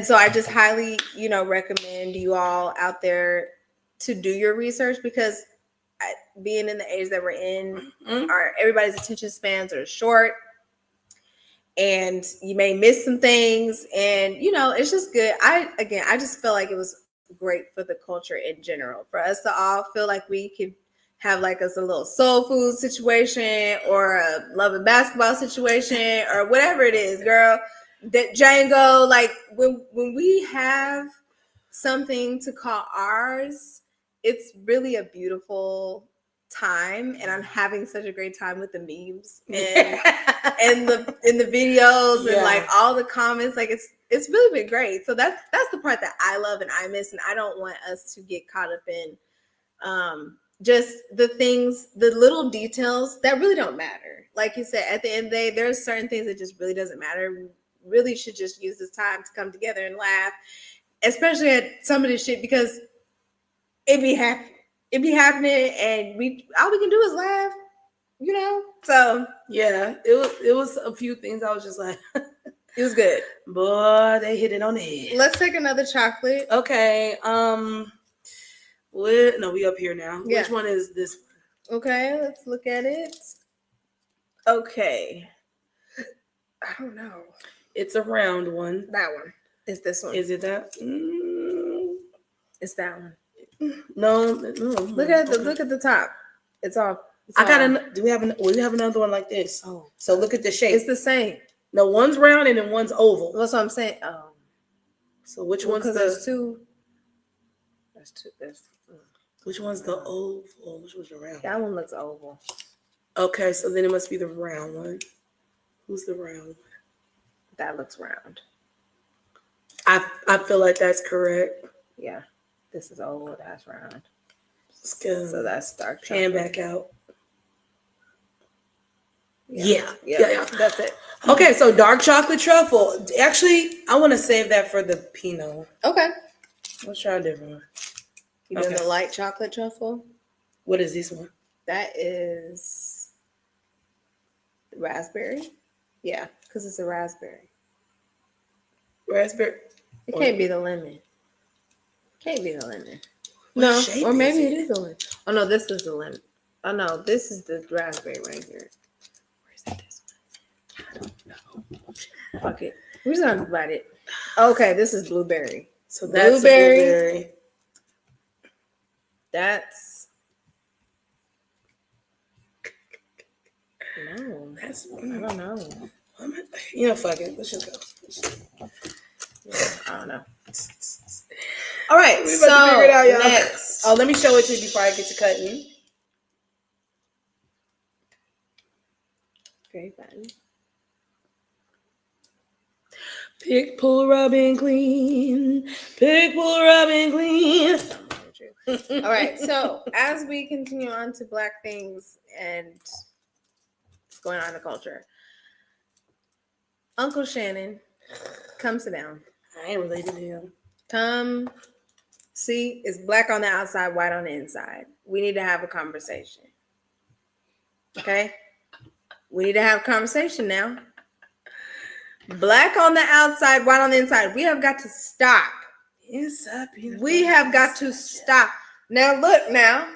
so I just highly, recommend you all out there to do your research because being in the age that we're in, everybody's attention spans are short and you may miss some things and, it's just good. I just feel like it was great for the culture in general, for us to all feel like we could have like us a little soul food situation or a love and basketball situation or whatever it is, girl. That Django, like when we have something to call ours, it's really a beautiful time, and I'm having such a great time with the memes and the videos and like all the comments. Like it's really been great. So that's the part that I love and I miss, and I don't want us to get caught up in just the things, the little details that really don't matter. Like you said, at the end of the day, there's certain things that just really doesn't matter. We really should just use this time to come together and laugh, especially at some of this shit because it be happening, and all we can do is laugh, So yeah, it was a few things I was just like, it was good. Boy, they hit it on the head. Let's take another chocolate. Okay. We up here now. Yeah. Which one is this one? Okay, let's look at it. Okay. I don't know. It's a round one. That one. It's this one. Is it that? It's that one. No. Look at the top. It's all. Do we have another one like this? Oh. So look at the shape. It's the same. No, one's round and then one's oval. That's what I'm saying. So which one's the? There's two. There's two. Which one's the oval? Which one's the round? That one looks oval. Okay, so then it must be the round one. Who's the round one? That looks round. I feel like that's correct. Yeah. This is oval, that's round. Let's go. So that's dark chocolate. Hand back out. Yeah. That's it. Okay, so dark chocolate truffle. Actually, I want to save that for the Pinot. Okay. Let's try a different one. You doing the light chocolate truffle? What is this one? That is raspberry. Yeah, because it's a raspberry. Raspberry? It can't be the lemon. Can't be the lemon. No, or maybe it is the lemon. Oh no, this is the lemon. Oh no, this is the raspberry right here. Where's this one? I don't know. Fuck it. We're just gonna divide it. Okay, this is blueberry. So that's blueberry. That's I don't know. Fuck it. Let's just go. I don't know. All right, so figure it out, y'all. Next. Oh, let me show it to you before I get to cutting. Very fun. Pick, pull, rub, and clean. Pick, pull, rub, and clean. All right, so as we continue on to Black things and what's going on in the culture, Uncle Shannon, come sit down. I ain't related to him. Come see, it's black on the outside, white on the inside. We need to have a conversation. Okay? We need to have a conversation now. Black on the outside, white on the inside. We have got to stop. Yes, we have got to stop. Now look now.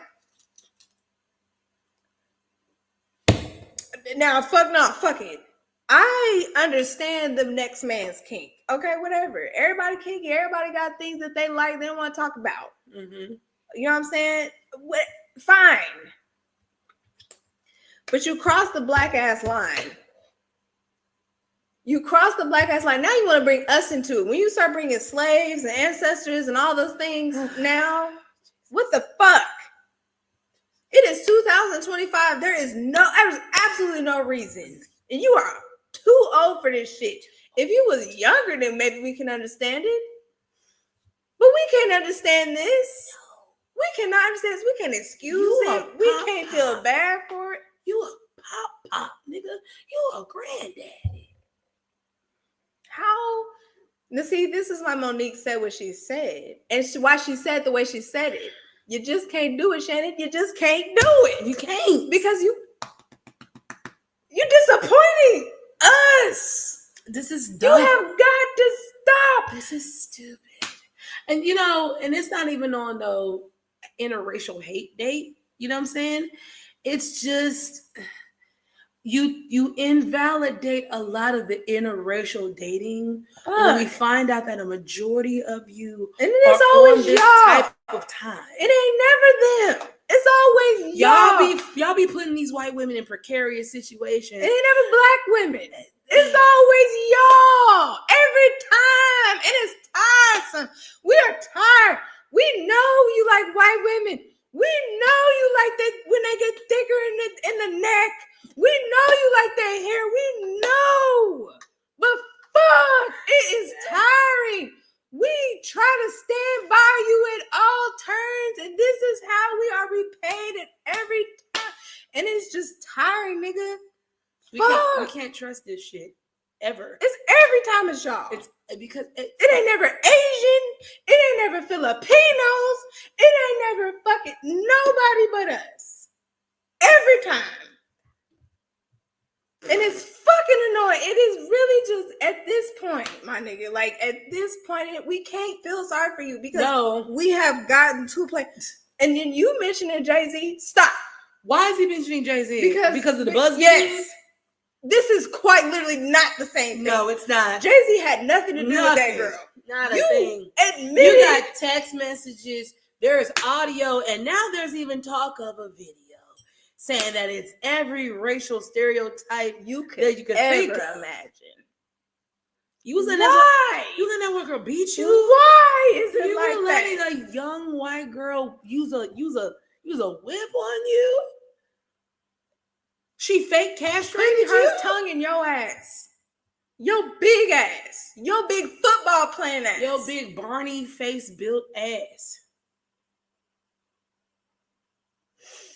Now fuck it. I understand the next man's kink. Okay, whatever. Everybody kinky. Everybody got things that they like, they don't want to talk about. Mm-hmm. You know what I'm saying? Fine. But you cross the black ass line. You cross the black ass line. Now you want to bring us into it. When you start bringing slaves and ancestors and all those things now, what the fuck? It is 2025. There's absolutely no reason. And you are too old for this shit. If you was younger, then maybe we can understand it. But we can't understand this. We cannot understand this. We can't excuse it. We can't feel bad for it. You a pop, nigga. You a granddaddy. How? Now, see, this is why Monique said what she said. And why she said the way she said it. You just can't do it, Shannon. You just can't do it. You can't. Because you're disappointing us. This is dumb. You have got to stop. This is stupid. And, you know, and it's not even on no interracial hate date. You know what I'm saying? It's just... You invalidate a lot of the interracial dating when we find out that a majority of you and it's are always on this y'all. Type of time. It ain't never them. It's always y'all be putting these white women in precarious situations. It ain't never black women. It's always y'all every time, and it's tiresome. We are tired. We know you like white women. We know you like that when they get thicker in the neck. We know you like that hair. We know. But fuck, it is tiring. We try to stand by you at all turns, and this is how we are repaid at every time. And it's just tiring, nigga. We can't trust this shit ever. It's every time it's y'all. It's because it ain't never Asian. It ain't never Filipinos. It ain't never fucking nobody but us. Every time. And it's fucking annoying. It is really just at this point, my nigga. Like at this point, we can't feel sorry for you because we have gotten to a place. And then you mentioning Jay-Z, stop. Why is he mentioning Jay-Z? Because of the buzz? Yes. This is quite literally not the same thing. No, it's not. Jay-Z had nothing to do with that girl. Not a thing. Admit you got text messages, there's audio, and now there's even talk of a video saying that it's every racial stereotype you could ever imagine. You was in that one girl beat you. Why is it you like were that? letting a young white girl use a whip on you? She fake castrated her tongue in your ass. Your big ass. Your big football playing ass. Your big Barney face built ass.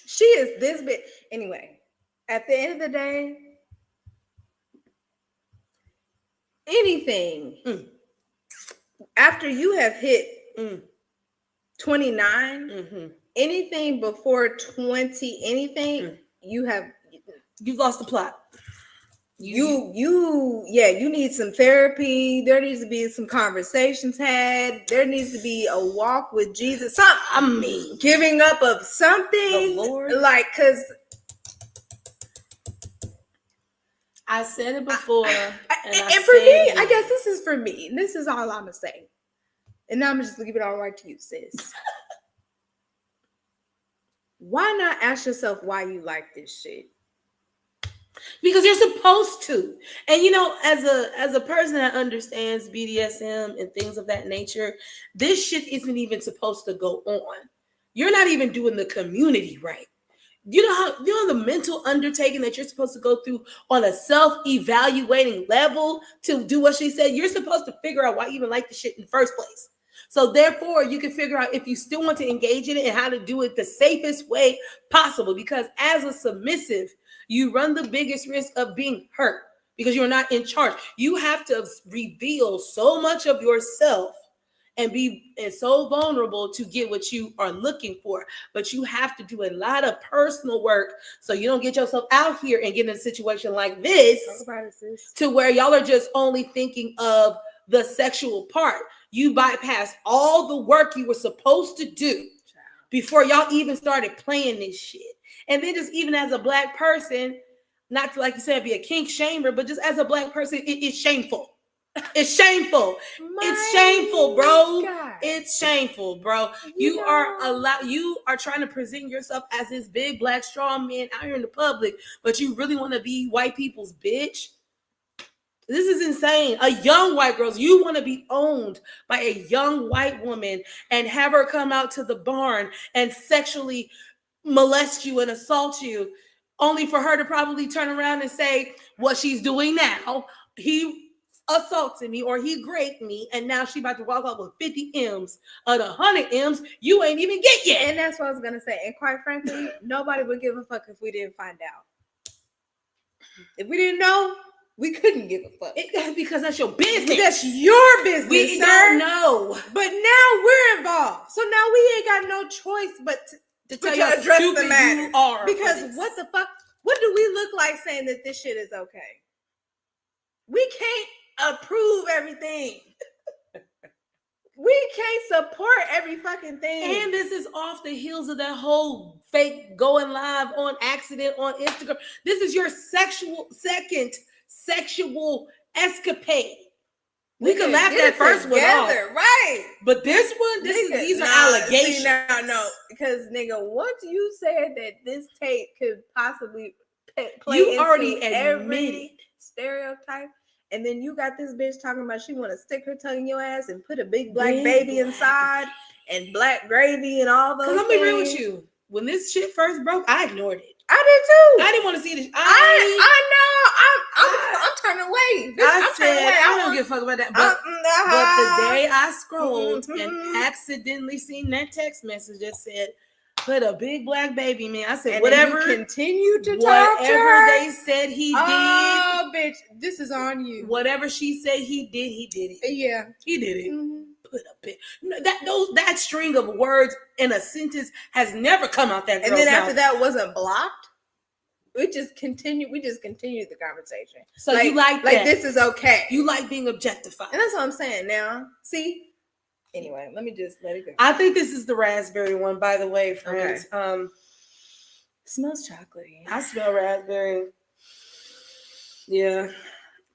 She is this big. Anyway, at the end of the day, anything after you have hit 29, anything before 20, anything, you've lost the plot. You need some therapy. There needs to be some conversations had. There needs to be a walk with Jesus. Giving up of something. The Lord. Cause I said it before. And for me, I guess this is for me. This is all I'm gonna say. And now I'm just gonna give it all right to you, sis. Why not ask yourself why you like this shit? Because you're supposed to. And you know, as a person that understands BDSM and things of that nature, this shit isn't even supposed to go on. You're not even doing the community right. You know the mental undertaking that you're supposed to go through on a self-evaluating level to do what she said. You're supposed to figure out why you even like the shit in the first place. So therefore, you can figure out if you still want to engage in it and how to do it the safest way possible. Because as a submissive, you run the biggest risk of being hurt because you're not in charge. You have to reveal so much of yourself and be so vulnerable to get what you are looking for. But you have to do a lot of personal work so you don't get yourself out here and get in a situation like this to where y'all are just only thinking of the sexual part. You bypass all the work you were supposed to do before y'all even started playing this shit. And then just even as a black person, not to, like you said, be a kink shamer, but just as a black person, it is shameful. It's shameful. It's shameful, bro. God. It's shameful, bro. You are trying to present yourself as this big black strong man out here in the public, but you really want to be white people's bitch. This is insane. A young white girl, you want to be owned by a young white woman and have her come out to the barn and sexually molest you and assault you, only for her to probably turn around and say what she's doing now. He assaulted me or he raped me, and now she about to walk off with 50 M's of the 100 M's you ain't even get yet. And that's what I was gonna say. And quite frankly, nobody would give a fuck if we didn't find out. If we didn't know, we couldn't give a fuck. Because that's your business. That's your business, we sir. Don't know. But now we're involved. So now we ain't got no choice but to tell you how address the matter. You are. Because what the fuck? What do we look like saying that this shit is okay? We can't approve everything. We can't support every fucking thing. And this is off the heels of that whole fake going live on accident on Instagram. This is your second sexual escapade. We could laugh that first one off, right? But this one, these are allegations. No, because nigga, once you said that this tape could possibly play you into already every stereotype, and then you got this bitch talking about she want to stick her tongue in your ass and put a big black baby inside and black gravy and all those. Let me be real with you. When this shit first broke, I ignored it. I did too. I didn't want to see this. I know. I'm turning away. I don't give a fuck about that. But the day I scrolled and accidentally seen that text message that said, "Put a big black baby," man, I said, and whatever. Continue to talk to her. Whatever they said he did. Oh, bitch, this is on you. Whatever she said he did it. Yeah, he did it. Mm-hmm. Put a bit. That string of words in a sentence has never come out that girl's mouth. And then after that wasn't blocked. We just continued the conversation. So you like that. This is okay. You like being objectified. And that's what I'm saying now. See? Anyway, let me just let it go. I think this is the raspberry one, by the way, friends. Okay. Smells chocolatey. I smell raspberry. Yeah.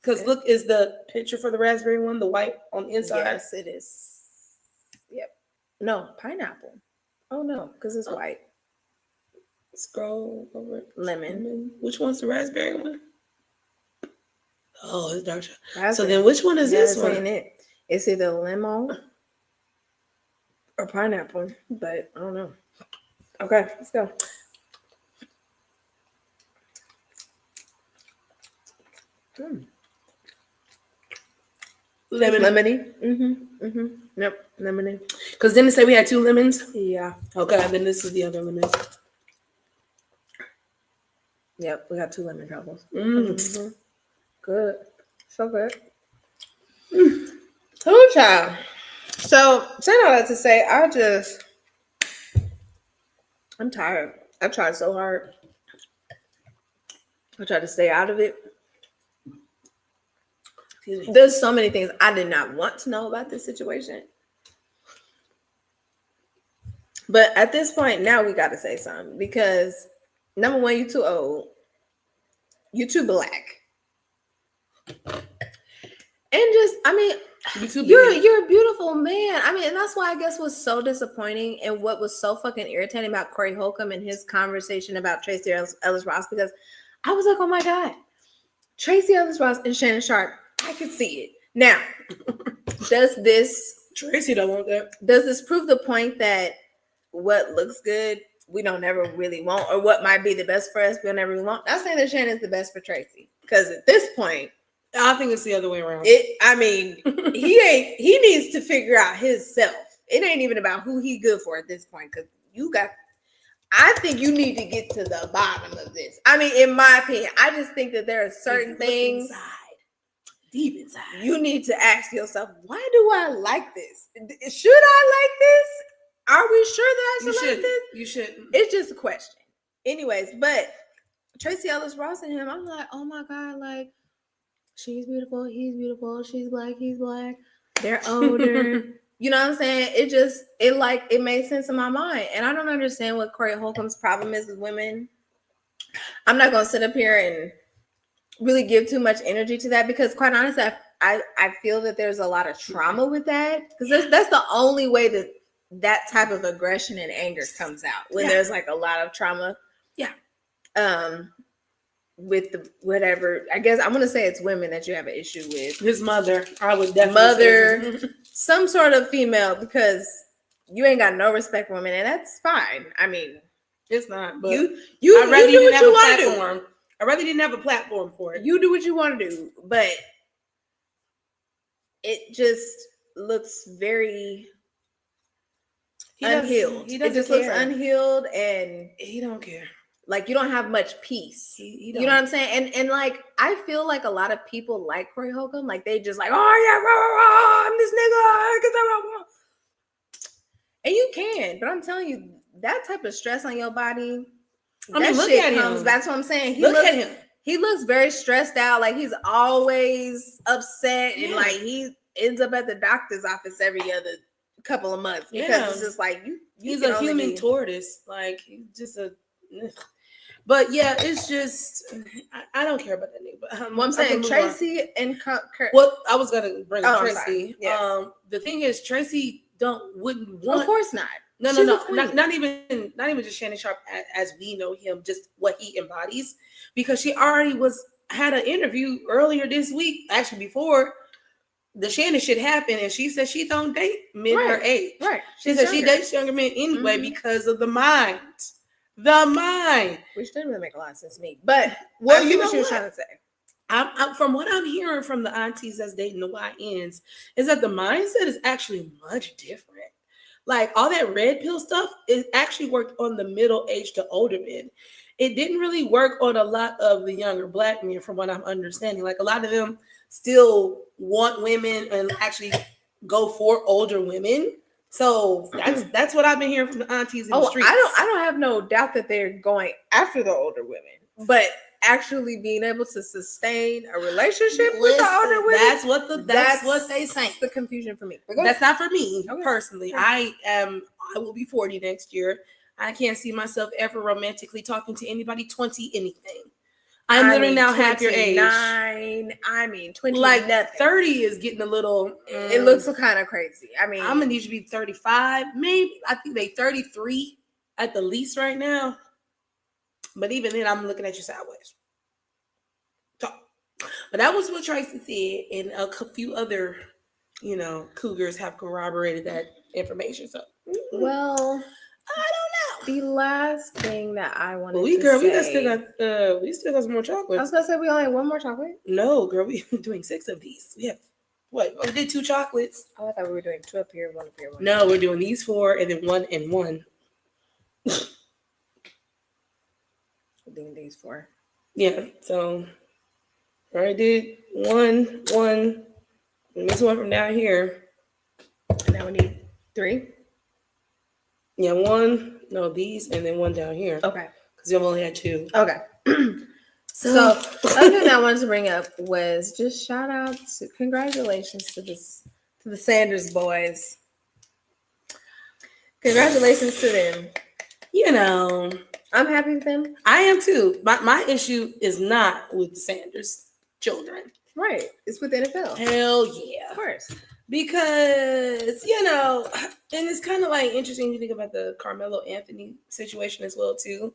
Because look, is the picture for the raspberry one the white on the inside? Yes, it is. Yep. No, pineapple. Oh, no, because it's white. Scroll over it. Lemon. Which one's the raspberry one? Oh, it's dark. Raspberry. So then which one is this one? It's either lemon or pineapple, but I don't know. Okay, let's go. Lemony. Yep, lemony. Because didn't it say we had 2 lemons? Yeah. Okay, then this is the other lemon. Yep, we got 2 lemon troubles. Mm-hmm. Good. So good. Oh, child. So, saying all that to say, I'm tired. I tried so hard. I tried to stay out of it. There's so many things I did not want to know about this situation. But at this point, now we got to say something. Because, number one, you too old. You too black. And just, I mean, you're a beautiful man. I mean, and that's why I guess was so disappointing and what was so fucking irritating about Corey Holcomb and his conversation about Tracy Ellis Ross, because I was like, oh my God, Tracy Ellis Ross and Shannon Sharp, I could see it. Now, Tracy don't want that. Does this prove the point that what looks good, we don't ever really want, or what might be the best for us, we'll never really want? Not saying that Shannon's the best for Tracy, because at this point, I think it's the other way around. He needs to figure out himself. It ain't even about who he good for at this point, because I think you need to get to the bottom of this. I mean, in my opinion, I just think that there are certain things deep inside. You need to ask yourself, why do I like this? Should I like this? Are we sure that I should like this? You should. It's just a question. Anyways, but Tracy Ellis Ross and him, I'm like, oh my God, like, she's beautiful, he's beautiful, she's black, he's black, they're older. You know what I'm saying? It made sense in my mind. And I don't understand what Corey Holcomb's problem is with women. I'm not going to sit up here and really give too much energy to that, because quite honestly, I feel that there's a lot of trauma with that, because that's the only way that type of aggression and anger comes out, when there's like a lot of trauma. Yeah. With the whatever, I guess I'm gonna say it's women that you have an issue with. His mother, I would definitely say some sort of female, because you ain't got no respect for women, and that's fine. I mean, it's not. But you do what you want to do. I rather didn't have a platform for it. You do what you want to do, but it just looks very unhealed. It just looks unhealed, and he don't care. Like, you don't have much peace. You know what I'm saying? And like, I feel like a lot of people like Corey Holcomb. Like, they just like, oh yeah, I'm this nigga. And you can, but I'm telling you, that type of stress on your body, look at him. That's what I'm saying. Look at him. He looks very stressed out. Like, he's always upset, and like he ends up at the doctor's office every other couple of months, because it's just like he's a human tortoise. Like, he's just a. But yeah, it's just I don't care about that nigga. But I'm saying Tracy and what I was gonna bring up Tracy. Yes. The thing is, Tracy wouldn't want. Of course not. No. Not even just Shannon Sharp as we know him, just what he embodies, because she already had an interview earlier this week, actually before the Shannon shit happened, and she said she don't date men her age. Right. She said she dates younger men anyway because of the mind. The mind. Which didn't really make a lot of sense to me. But I see what she was trying to say. I'm from what I'm hearing from the aunties that's dating the YNs, is that the mindset is actually much different. Like, all that red pill stuff, it actually worked on the middle age to older men. It didn't really work on a lot of the younger black men, from what I'm understanding. Like, a lot of them still want women and actually go for older women. So that's what I've been hearing from the aunties in the streets. I don't have no doubt that they're going after the older women, but actually being able to sustain a relationship with the older women, that's what they say. The confusion for me. That's not for me personally. I will be 40 next year. I can't see myself ever romantically talking to anybody 20 anything. I'm literally now half your age. 20. Like, that 30 is getting a little. It looks kind of crazy. I mean, I'm gonna need you to be 35, maybe. I think they 33 at the least right now. But even then, I'm looking at you sideways. So, but that was what Tracy said, and a few other, cougars have corroborated that information. So, well, I don't know. The last thing that I wanted to say, we still got some more chocolates. I was gonna say we only have one more chocolate. No, girl, we're doing 6 of these. We have we did 2 chocolates. Oh, I thought we were doing 2 up here, 1 up here. No, we're doing these 4 and then 1 and 1. We're doing these 4. Yeah, so I already did 1, and this one from down here. And now we need 3. Yeah, 1. No, these, and then 1 down here. Okay. Because you've only had 2. Okay. So other thing I wanted to bring up was just congratulations to the Sanders boys. Congratulations to them. I'm happy with them. I am too. My issue is not with the Sanders children. Right. It's with the NFL. Hell yeah. Of course. Because, and it's kind of like interesting to think about the Carmelo Anthony situation as well too.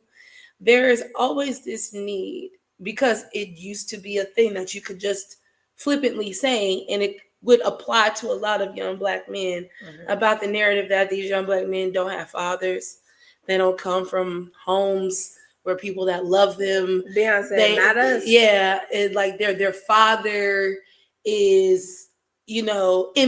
There is always this need, because it used to be a thing that you could just flippantly say, and it would apply to a lot of young black men, about the narrative that these young black men don't have fathers. They don't come from homes where people that love them. Beyonce, not us. Yeah, it's like their father is, in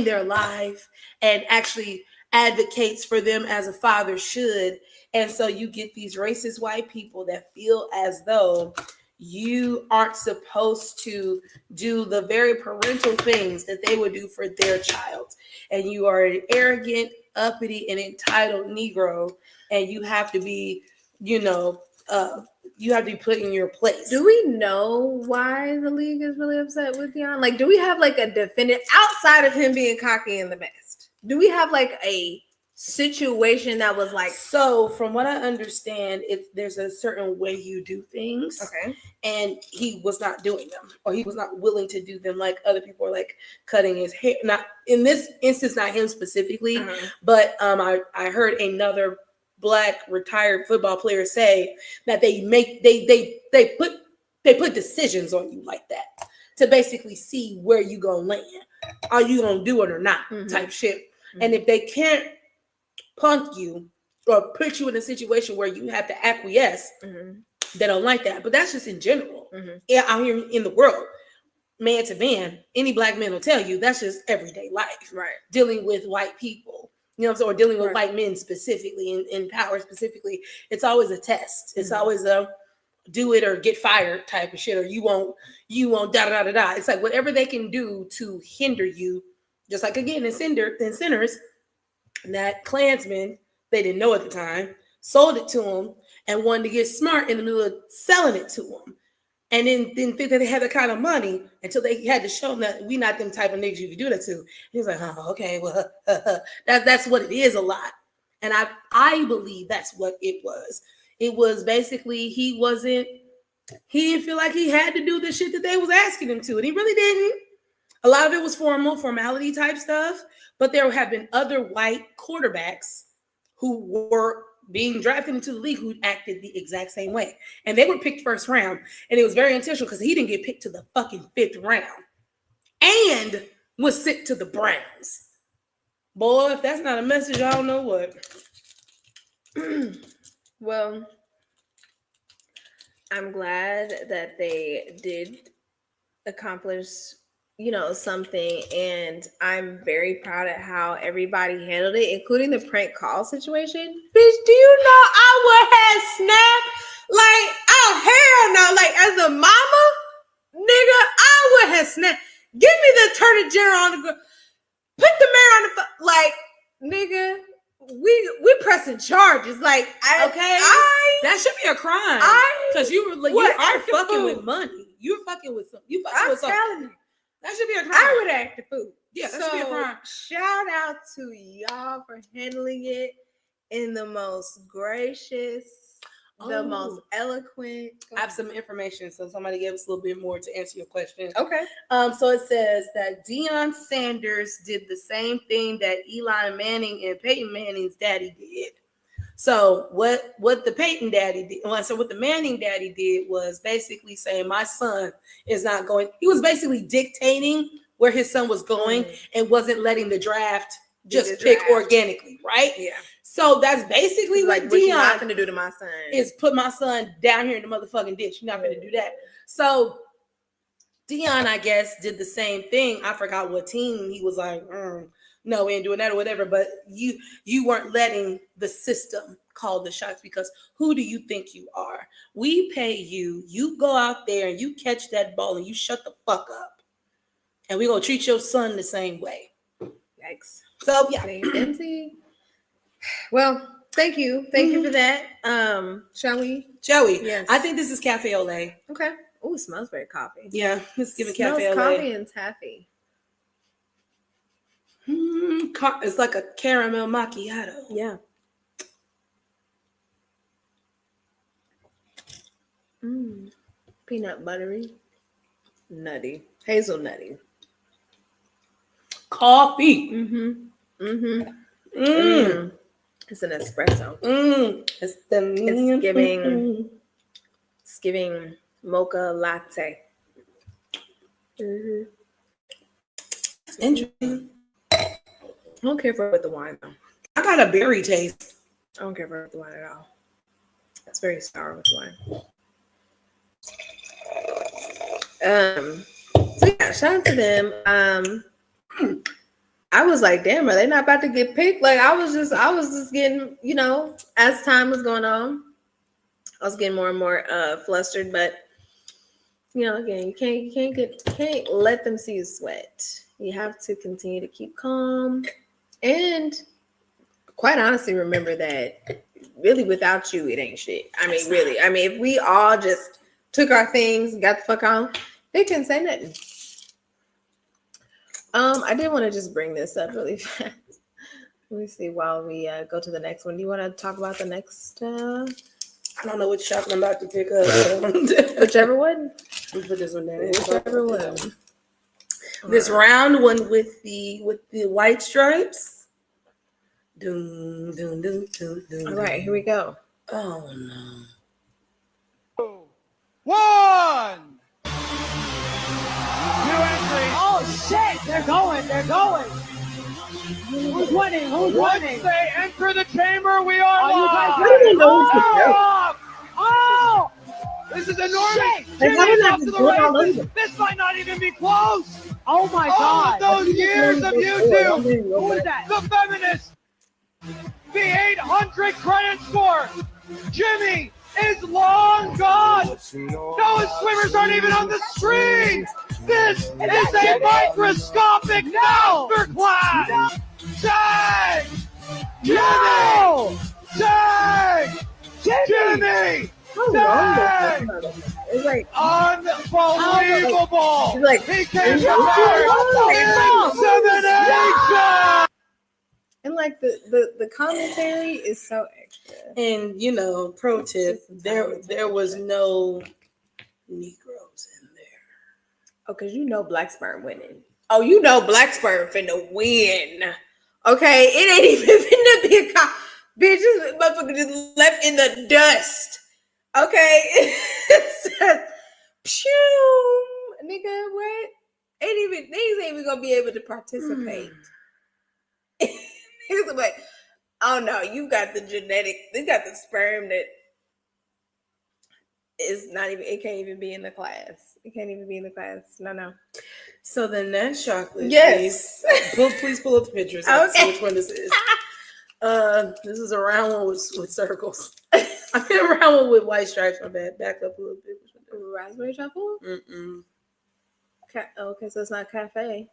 their life and actually advocates for them as a father should. And so you get these racist white people that feel as though you aren't supposed to do the very parental things that they would do for their child. And you are an arrogant, uppity, and entitled Negro, and you have to be, you have to be put in your place. Do we know why the league is really upset with Deion? Like, do we have like a defendant outside of him being cocky and the best? Do we have like a situation that was like. So from what I understand, there's a certain way you do things. Okay. And he was not doing them, or he was not willing to do them like other people are, like cutting his hair. Not in this instance, not him specifically, but I heard another Black retired football player say that they put decisions on you like that to basically see where you gonna land. Are you gonna do it or not? Type shit. And if they can't punk you or put you in a situation where you have to acquiesce, they don't like that. But that's just in general. Yeah, out here in the world, man to man, any Black man will tell you that's just everyday life. Right. Dealing with white people, you know what I'm saying, or dealing with white men specifically, in power specifically. It's always a test. It's always a do it or get fired type of shit, or you won't da da da da. It's like whatever they can do to hinder you. Just like again in Sinners, that Klansman, they didn't know at the time, sold it to him and wanted to get smart in the middle of selling it to him. And then didn't think that they had the kind of money until they had to show them that we not them type of niggas you can do that to. And he was like, oh, okay, well, that's what it is a lot. And I believe that's what it was. It was basically he didn't feel like he had to do the shit that they was asking him to. And he really didn't. A lot of it was formality type stuff. But there have been other white quarterbacks who were being drafted into the league who acted the exact same way. And they were picked first round. And it was very intentional because he didn't get picked to the fucking 5th round. And was sent to the Browns. Boy, if that's not a message, I don't know what. Well, I'm glad that they did accomplish, something, and I'm very proud of how everybody handled it, including the prank call situation. Bitch, do you know I would have snapped? Like, oh hell no! Like, as a mama, nigga, I would have snapped. Give me the attorney general on the put the mayor on the like, nigga. We pressing charges. Like, that should be a crime. Because you are fucking with money. You're fucking with something. You fucking with something. That should be a crime. I would act the food. Yeah, that should be a crime. Shout out to y'all for handling it in the most gracious, the most eloquent. I have some information, so somebody gave us a little bit more to answer your question. Okay. So it says that Deion Sanders did the same thing that Eli Manning and Peyton Manning's daddy did. So what the Peyton daddy did, what the Manning daddy did was basically saying my son is not going. He was basically dictating where his son was going and wasn't letting the draft just pick organically, right? Yeah. So that's basically like what you're not going to do to my son is put my son down here in the motherfucking ditch. You're not going to do that. So Deion, I guess, did the same thing. I forgot what team he was like. No, we ain't doing that or whatever, but you weren't letting the system call the shots because who do you think you are? We pay you. You go out there and you catch that ball and you shut the fuck up. And we're going to treat your son the same way. Yikes. So, yeah. Well, thank you. Thank you for that. Shall we? Yes. I think this is cafe au lait. Okay. Oh, it smells very coffee. Yeah, let's give it cafe au lait. Coffee and taffy. It's like a caramel macchiato. Yeah. Peanut buttery. Nutty. Hazelnutty. Coffee. It's an espresso. It's giving mocha latte. Interesting. I don't care for it with the wine though. I got a berry taste. I don't care for it with the wine at all. It's very sour with the wine. So yeah, shout out to them. I was like, damn, are they not about to get picked? Like I was just getting, as time was going on, I was getting more and more flustered. But again, you can't let them see you sweat. You have to continue to keep calm. And quite honestly, remember that really without you, it ain't shit. I mean, really. I mean, if we all just took our things and got the fuck on, they couldn't say nothing. I did want to just bring this up really fast. Let me see while we go to the next one. Do you want to talk about the next? I don't know which chocolate I'm about to pick up. Whichever one. We'll put this one down. Whichever one. This round one with the white stripes. Dun, dun, dun, dun, dun, all right, here we go. Oh no. 1. New entry. Oh shit! They're going. Who's winning? Once they enter the chamber, we are Oh, you live. guys ready? Oh! This is enormous. Shit. Jimmy's off to the races. This might not even be close. Oh my All god! of those years of YouTube. Who is that? The feminist. The 800 credit score. Jimmy is long gone. Those swimmers aren't even on the screen. This is a microscopic masterclass. Tag! Jimmy! Tag! Jimmy! Tag! It's like Unbelievable! It's like He came prepared! Insemination! and like the commentary is so extra. And pro tip, there was no Negroes in there. Oh, because black sperm winning. Oh, black sperm finna win. Okay, it ain't even finna be a bitches, motherfucker just left in the dust. Okay, it's just, phew, nigga, what? Niggas ain't even gonna be able to participate. Niggas like, oh no, you got the sperm that is not even. It can't even be in the class. It can't even be in the class. No. So the next chocolate, yes. Please pull up the pictures. I can see which one this is. This is a round one with circles. I mean, a round one with white stripes. My bad. Back up a little bit. Raspberry truffle? Mm-mm. Okay, so it's not cafe.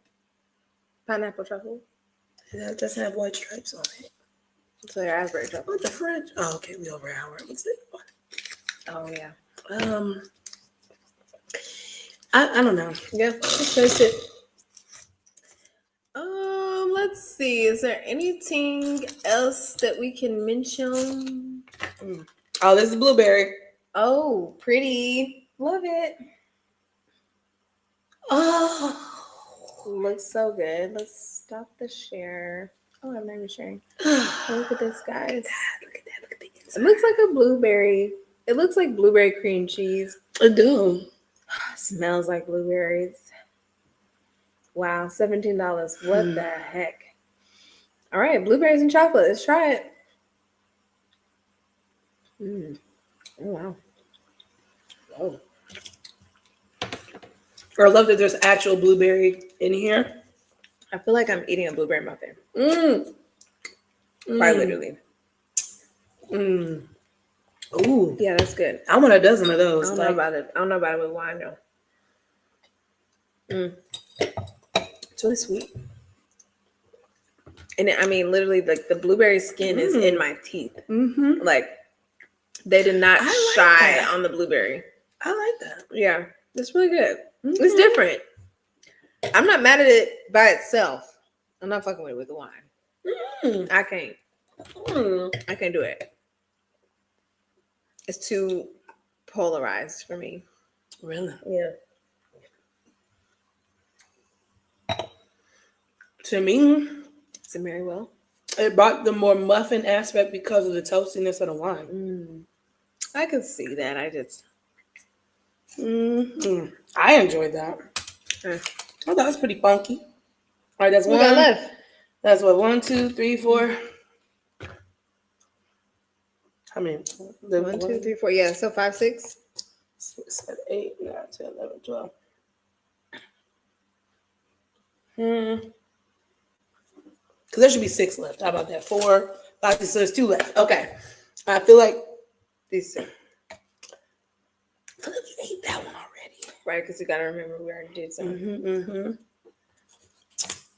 Pineapple truffle. It doesn't have white stripes on it. So raspberry truffle. What the French? Oh, okay. We over an hour. What's it? Oh yeah. I don't know. Yeah, just taste it. Let's see. Is there anything else that we can mention? Oh, this is blueberry. Oh, pretty. Love it. Oh, looks so good. Let's stop the share. Oh, I'm not even sharing. Look at this, guys. Look at that. Look at the inside. It looks like a blueberry. It looks like blueberry cream cheese. It do. Smells like blueberries. Wow, $17. What the heck? All right, blueberries and chocolate. Let's try it. Oh, wow. Oh. I love that there's actual blueberry in here. I feel like I'm eating a blueberry muffin. Quite literally. Ooh. Yeah, that's good. I want a dozen of those. I don't know about it. I don't know about it with wine though. It's really sweet. And I mean, literally, like the blueberry skin is in my teeth. Mm-hmm. Like they did not shy on the blueberry. I like that. Yeah, it's really good. Mm-hmm. It's different. I'm not mad at it by itself. I'm not fucking with the wine. I can't. I can't do it. It's too polarized for me. Really? Yeah. To me, Is it very well? it brought the more muffin aspect because of the toastiness of the wine. I could see that. I just. I enjoyed that. Oh, that was pretty funky. All right, that's What one. got left? That's what, 1, 2, 3, 4. How many? 1, 2, 3, 4. Yeah, so 5, 6. 6, 7, 8, 9, 10, 11, 12. Because there should be 6 left. How about that? 4, 5, 6. So there's 2 left. Okay. I feel like These 2. I feel like we ate that one already. Right, because you got to remember we already did some.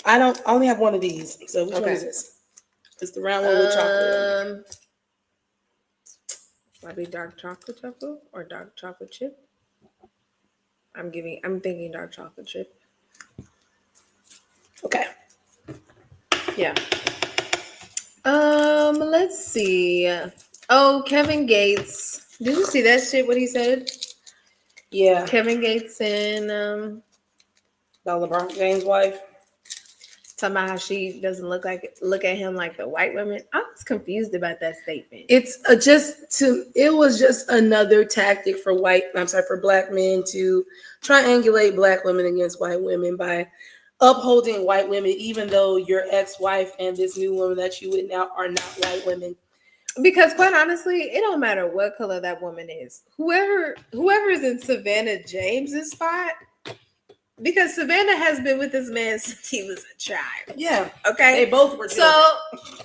I only have one of these. So which one Okay. is this? It's the round one with chocolate. Might be dark chocolate truffle or dark chocolate chip. I'm thinking dark chocolate chip. Okay. Yeah. Let's see. Oh, Kevin Gates. Did you see that shit? What he said? Yeah. Kevin Gates and The LeBron James' wife. talking about how she doesn't look at him like the white women. I was confused about that statement. It was just another tactic for black men to triangulate black women against white women by upholding white women, even though your ex-wife and this new woman that you with now are not white women. Because quite honestly, it don't matter what color that woman is. Whoever is in Savannah James's spot, because Savannah has been with this man since he was a child. Yeah. Okay. They both were children. So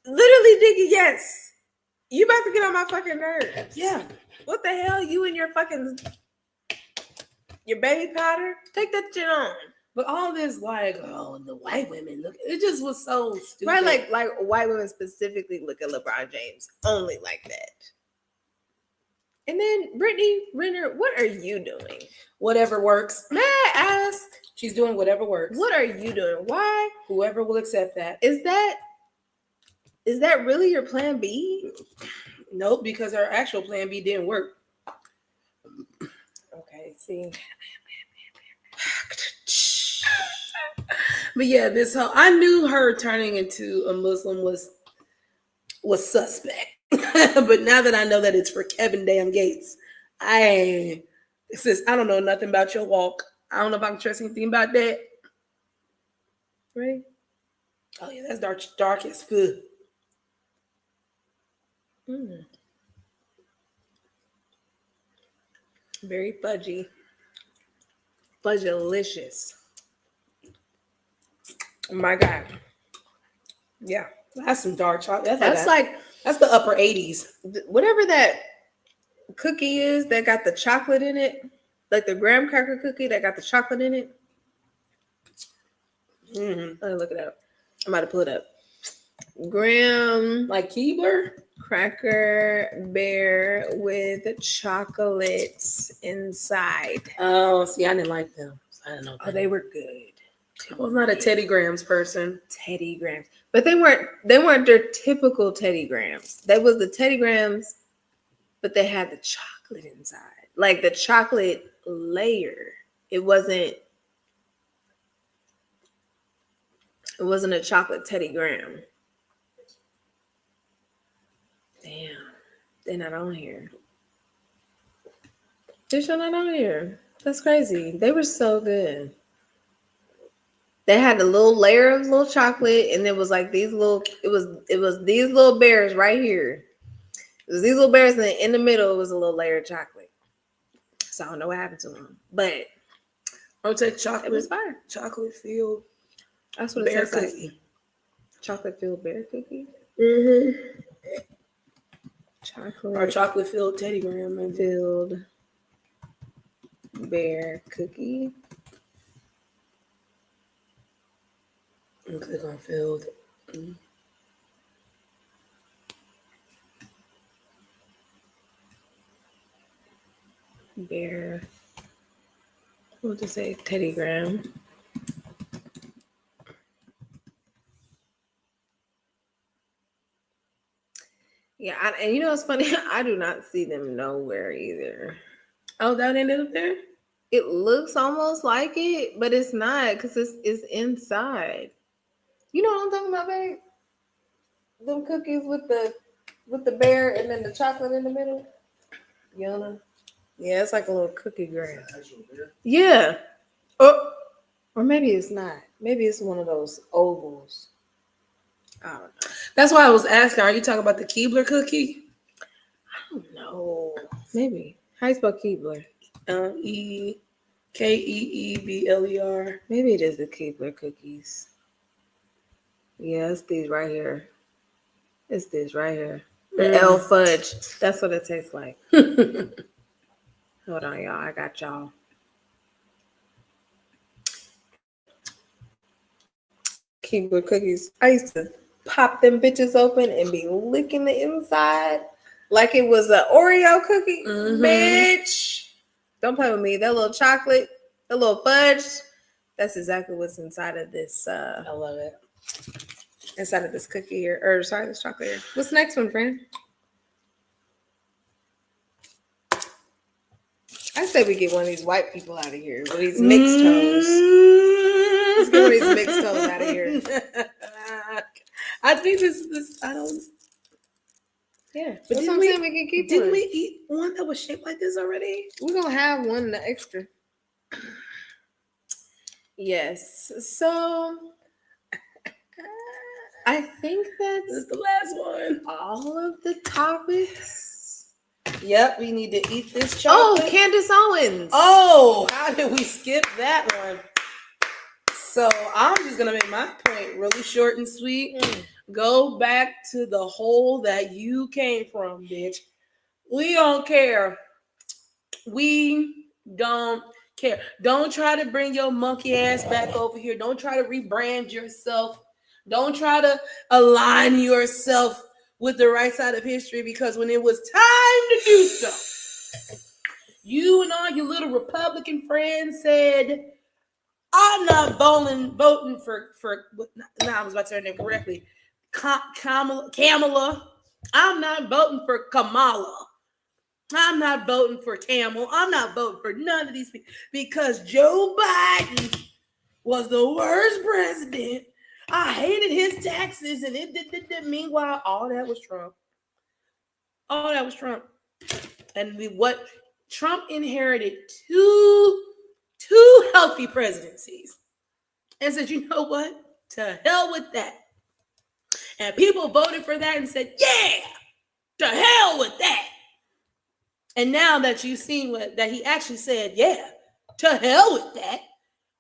literally, Diggy, yes. You about to get on my fucking nerves. Yeah. What the hell? You and your baby powder? Take that shit on. But all this the white women look, it just was so stupid. Right, like white women specifically look at LeBron James only like that. And then Brittany Renner, what are you doing? Whatever works. May I ask? She's doing whatever works. What are you doing? Why? Whoever will accept that. Is that really your plan B? Nope, because her actual plan B didn't work. Okay, see. But yeah, I knew her turning into a Muslim was suspect. But now that I know that it's for Kevin damn Gates, I don't know nothing about your walk. I don't know if I can trust anything about that. Ready? Oh yeah, that's dark as fuck. Very fudgy. Fudgelicious. Oh my God. Yeah. That's some dark chocolate. That's the upper 80s. Whatever that cookie is that got the chocolate in it, like the graham cracker cookie that got the chocolate in it. Let me look it up. I'm about to pull it up. Graham, like Keebler cracker bear with chocolates inside. Oh, see, I didn't like them. I don't know. Oh, they were good. I was not a Teddy Grahams person. Teddy Grahams, but they weren't their typical Teddy Grahams. That was the Teddy Grahams, but they had the chocolate inside, like the chocolate layer. It wasn't a chocolate Teddy Graham. Damn, they're not on here. They're still not on here. That's crazy. They were so good. They had a little layer of little chocolate, and it was like these little. It was these little bears right here. It was these little bears, and then in the middle it was a little layer of chocolate. So I don't know what happened to them, but I'll take chocolate. It was fire. Chocolate filled. That's what bear it tastes cookie. like. Chocolate filled bear cookie. Chocolate or chocolate filled Teddy Graham and filled bear cookie. And click on filled. Bear. What to say? Teddy Graham. Yeah, and you know what's funny? I do not see them nowhere either. Oh, that ended up there? It looks almost like it, but it's not because it's inside. You know what I'm talking about, babe? Them cookies with the bear and then the chocolate in the middle. You know? Yeah, it's like a little cookie graham. Yeah. Or maybe it's not. Maybe it's one of those ovals. I don't know. That's why I was asking. Are you talking about the Keebler cookie? I don't know. Maybe. How you spell Keebler? Keebler. Maybe it is the Keebler cookies. Yeah, it's these right here. It's this right here. The L fudge. That's what it tastes like. Hold on, y'all. I got y'all. Keebler cookies. I used to pop them bitches open and be licking the inside like it was an Oreo cookie. Bitch. Don't play with me. That little chocolate, that little fudge, that's exactly what's inside of this. I love it. inside of this cookie here, or sorry, this chocolate here. What's the next one, friend? I say we get one of these white people out of here with these mixed toes. Let's get one of these mixed toes out of here. I think this. I don't. Yeah, but that's what I'm saying. We can keep. Didn't we eat one that was shaped like this already? We're gonna have one the extra. Yes. So I think that's the last one. All of the topics. Yep, we need to eat this chocolate. Oh, Candice Owens. Oh, how did we skip that one? So I'm just gonna make my point really short and sweet. Go back to the hole that you came from, bitch. We don't care. We don't care. Don't try to bring your monkey ass back over here. Don't try to rebrand yourself. Don't try to align yourself with the right side of history, because when it was time to do so, you and all your little Republican friends said, I'm not voting for I was about to say her name correctly. Kamala. I'm not voting for Kamala. I'm not voting for Tamil. I'm not voting for none of these people because Joe Biden was the worst president. I hated his taxes, and meanwhile, all that was Trump. All that was Trump. And what Trump inherited two healthy presidencies and said, you know what? To hell with that. And people voted for that and said, yeah, to hell with that. And now that you've seen that he actually said, yeah, to hell with that.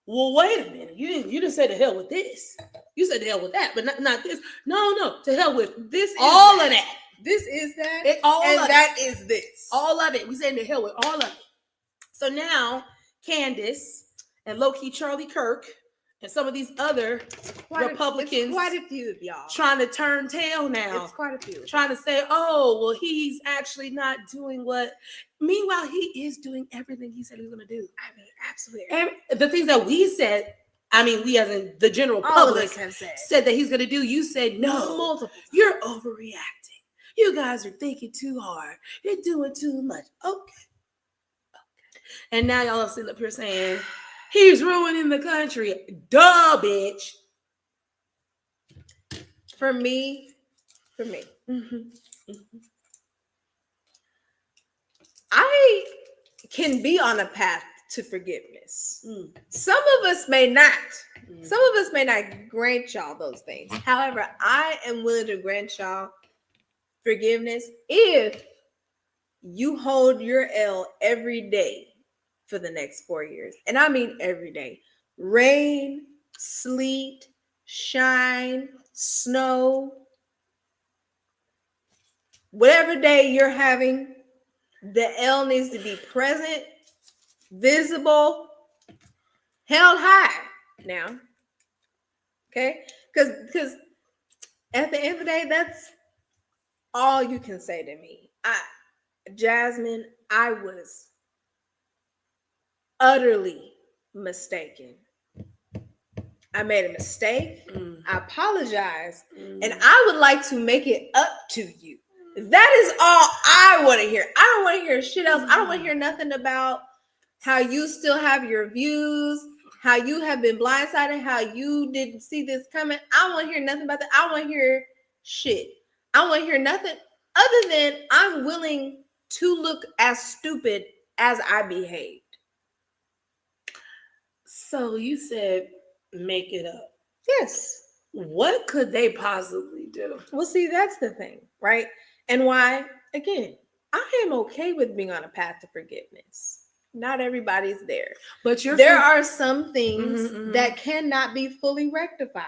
Well, wait a minute. You didn't say to hell with this. You said to hell with that, but not this. No, to hell with this. All of that. This is that. That is this. All of it. We said to hell with all of it. So now Candice and low-key Charlie Kirk and some of these other Republicans, quite a few of y'all, trying to turn tail now. It's quite a few. Trying to say, oh, well, he's actually not doing what. Meanwhile, he is doing everything he said he was going to do. I mean, absolutely. And the things that we said, we as in the general public have said that he's going to do. You said, no, multiple. You're overreacting. You guys are thinking too hard. You're doing too much. Okay. And now y'all are sitting up here saying, he's ruining the country. Duh, bitch. For me. Mm-hmm. Mm-hmm. I can be on a path to forgiveness. Some of us may not. Some of us may not grant y'all those things. However, I am willing to grant y'all forgiveness if you hold your L every day for the next 4 years. And I mean every day. Rain, sleet, shine, snow. Whatever day you're having, the L needs to be present, visible, held high now. Okay? Because at the end of the day, that's all you can say to me. Jasmine, I was utterly mistaken. I made a mistake. I apologize. And I would like to make it up to you. That is all I want to hear. I don't want to hear shit else. I don't want to hear nothing about how you still have your views, how you have been blindsided, how you didn't see this coming. I don't want to hear nothing about that. I want to hear shit. I don't want to hear nothing other than I'm willing to look as stupid as I behaved. So you said make it up. Yes. What could they possibly do? Well, see, that's the thing, right? And why, again, I am okay with being on a path to forgiveness. Not everybody's there. But there are some things that cannot be fully rectified.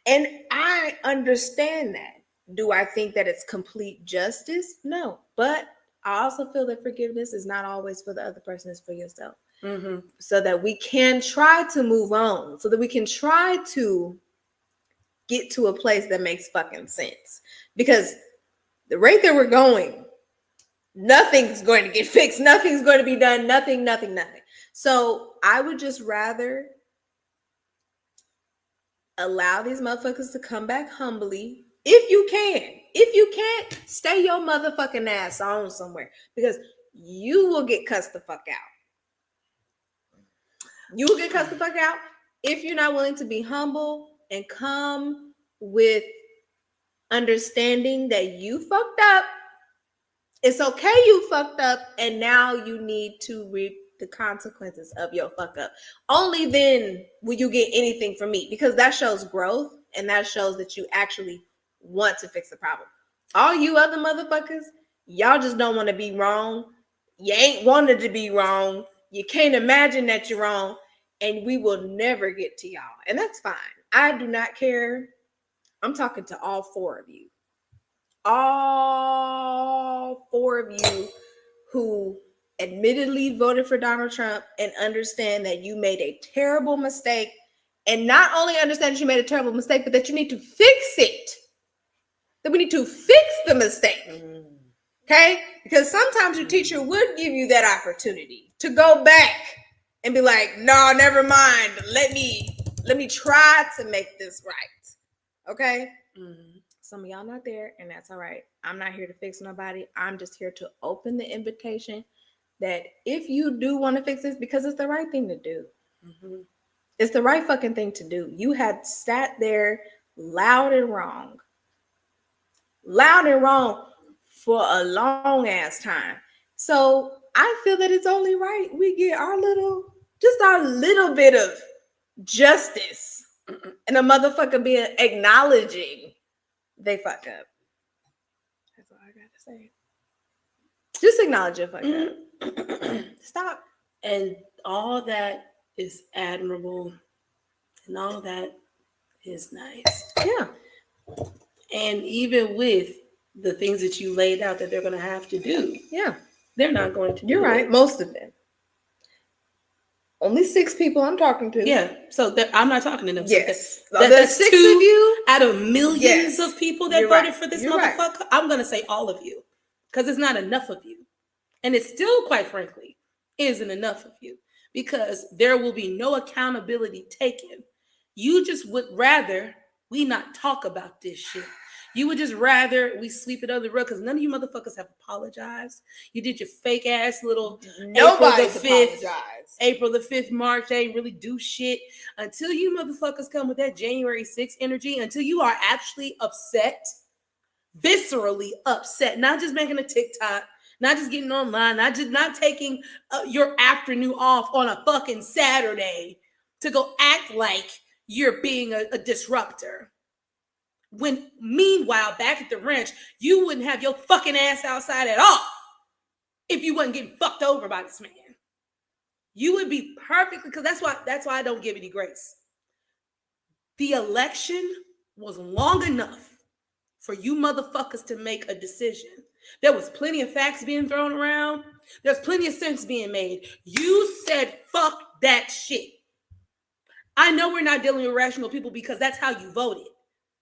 And I understand that. Do I think that it's complete justice? No. But I also feel that forgiveness is not always for the other person, it's for yourself. So that we can try to move on, so that we can try to get to a place that makes fucking sense. Because the rate that we're going, nothing's going to get fixed. Nothing's going to be done. Nothing. So I would just rather allow these motherfuckers to come back humbly. If you can. If you can't, stay your motherfucking ass on somewhere because you will get cussed the fuck out. You will get cussed the fuck out if you're not willing to be humble and come with understanding that you fucked up. It's okay you fucked up, and now you need to reap the consequences of your fuck up. Only then will you get anything from me, because that shows growth and that shows that you actually want to fix the problem. All you other motherfuckers, y'all just don't want to be wrong. You ain't wanted to be wrong. You can't imagine that you're wrong, and we will never get to y'all. And that's fine. I do not care. I'm talking to all four of you. All four of you who admittedly voted for Donald Trump and understand that you made a terrible mistake, and not only understand that you made a terrible mistake, but that you need to fix it. That we need to fix the mistake. Okay? Because sometimes your teacher would give you that opportunity to go back and be like, no, never mind. Let me try to make this right. Okay? Some of y'all not there, and that's all right. I'm not here to fix nobody. I'm just here to open the invitation that if you do want to fix this, because it's the right thing to do. It's the right fucking thing to do. You had sat there loud and wrong for a long ass time. So I feel that it's only right we get our little bit of justice and a motherfucker being acknowledging they fuck up. That's all I got to say. Just acknowledge your fuck up. Stop. And all that is admirable and all that is nice. Yeah. And even with the things that you laid out that they're going to have to do. Yeah. They're not going to do You're right. it. Most of them. Only 6 people I'm talking to. Yeah. So I'm not talking to them. Yes. So that's 6 of you out of millions of people that voted for this You're motherfucker. Right. I'm going to say all of you because it's not enough of you. And it still, quite frankly, isn't enough of you because there will be no accountability taken. You just would rather we not talk about this shit. You would just rather we sweep it under the rug because none of you motherfuckers have apologized. You did your fake ass little April the 5th march. They ain't really do shit until you motherfuckers come with that January 6th energy, until you are actually upset, viscerally upset, not just making a TikTok, not just getting online, not taking your afternoon off on a fucking Saturday to go act like you're being a disruptor. When meanwhile, back at the ranch, you wouldn't have your fucking ass outside at all if you wasn't getting fucked over by this man. You would be perfectly, because that's why I don't give any grace. The election was long enough for you motherfuckers to make a decision. There was plenty of facts being thrown around. There's plenty of sense being made. You said, fuck that shit. I know we're not dealing with irrational people because that's how you voted.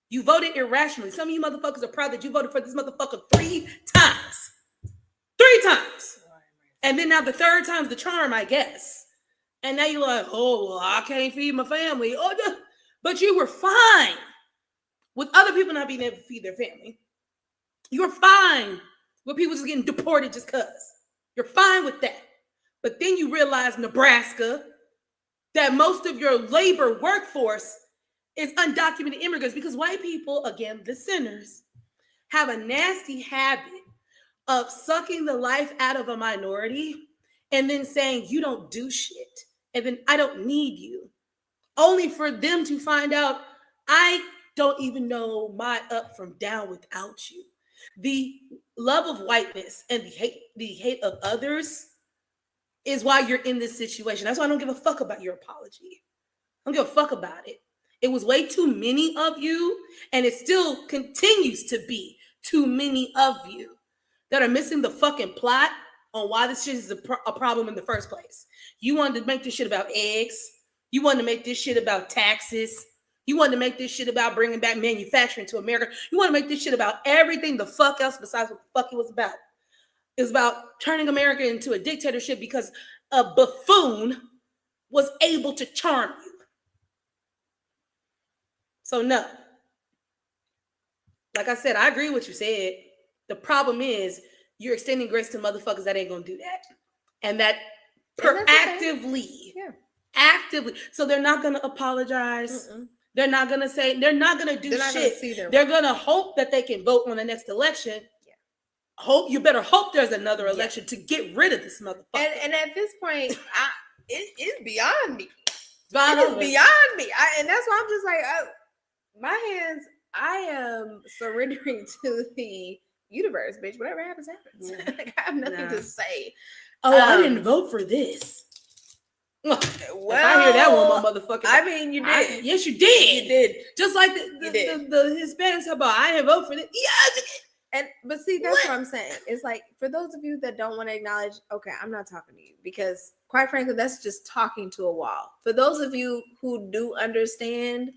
You voted irrationally. Some of you motherfuckers are proud that you voted for this motherfucker 3 times. 3 times. And then now the 3rd time's the charm, I guess. And now you're like, oh, well, I can't feed my family. Oh, but you were fine with other people not being able to feed their family. You were fine with people just getting deported just because. You're fine with that. But then you realize Nebraska, that most of your labor workforce is undocumented immigrants because white people, again, the sinners, have a nasty habit of sucking the life out of a minority and then saying, you don't do shit. And then I don't need you. Only for them to find out, I don't even know my up from down without you. The love of whiteness and the hate of others is why you're in this situation. That's why I don't give a fuck about your apology. I don't give a fuck about it. It was way too many of you, and it still continues to be too many of you that are missing the fucking plot on why this shit is a problem in the first place. You wanted to make this shit about eggs. You wanted to make this shit about taxes. You wanted to make this shit about bringing back manufacturing to America. You want to make this shit about everything the fuck else besides what the fuck it was about. It was about turning America into a dictatorship because a buffoon was able to charm you. So no. Like I said, I agree with what you said. The problem is you're extending grace to motherfuckers that ain't gonna do that. And that actively. So they're not gonna apologize. They're not gonna say, they're not gonna do shit. They're gonna hope that they can vote on the next election. You better hope there's another election to get rid of this motherfucker. And at this point, it's beyond me. It's beyond me. And that's why I'm just like, my hands, I am surrendering to the universe, bitch. Whatever happens, happens. Like, I have nothing to say. Oh, I didn't vote for this. Well, if I hear that one, my motherfucker. I mean, you did. Yes, you did. You did. Just like the Hispanics about, I didn't vote for this. Yeah. But see, that's what I'm saying. It's like, for those of you that don't want to acknowledge, okay, I'm not talking to you, because quite frankly, that's just talking to a wall. For those of you who do understand,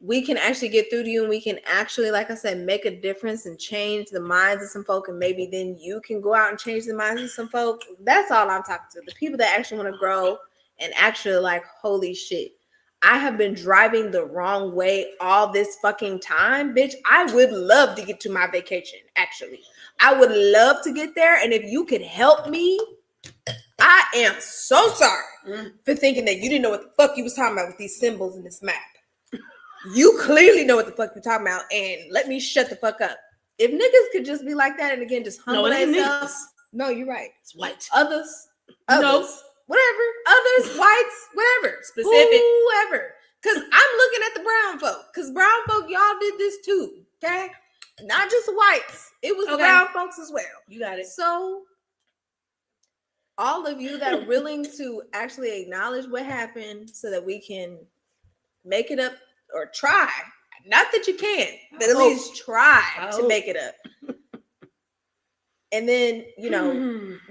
we can actually get through to you, and we can actually, like I said, make a difference and change the minds of some folk, and maybe then you can go out and change the minds of some folk. That's all I'm talking to. The people that actually want to grow and actually like, holy shit, I have been driving the wrong way all this fucking time, bitch. I would love to get to my vacation, actually. I would love to get there, and if you could help me, I am so sorry for thinking that you didn't know what the fuck you was talking about with these symbols in this map. You clearly know what the fuck you're talking about, and let me shut the fuck up. If niggas could just be like that, and again, just humble themselves. No, you're right. It's white. Others. No. Whatever. Others, whites, whatever. Specific. Whoever. Because I'm looking at the brown folk. Because brown folk, y'all did this too. Okay? Not just the whites. It was the brown folks as well. You got it. So, all of you that are willing to actually acknowledge what happened so that we can make it up, or try, not that you can, but at least try to make it up. And then,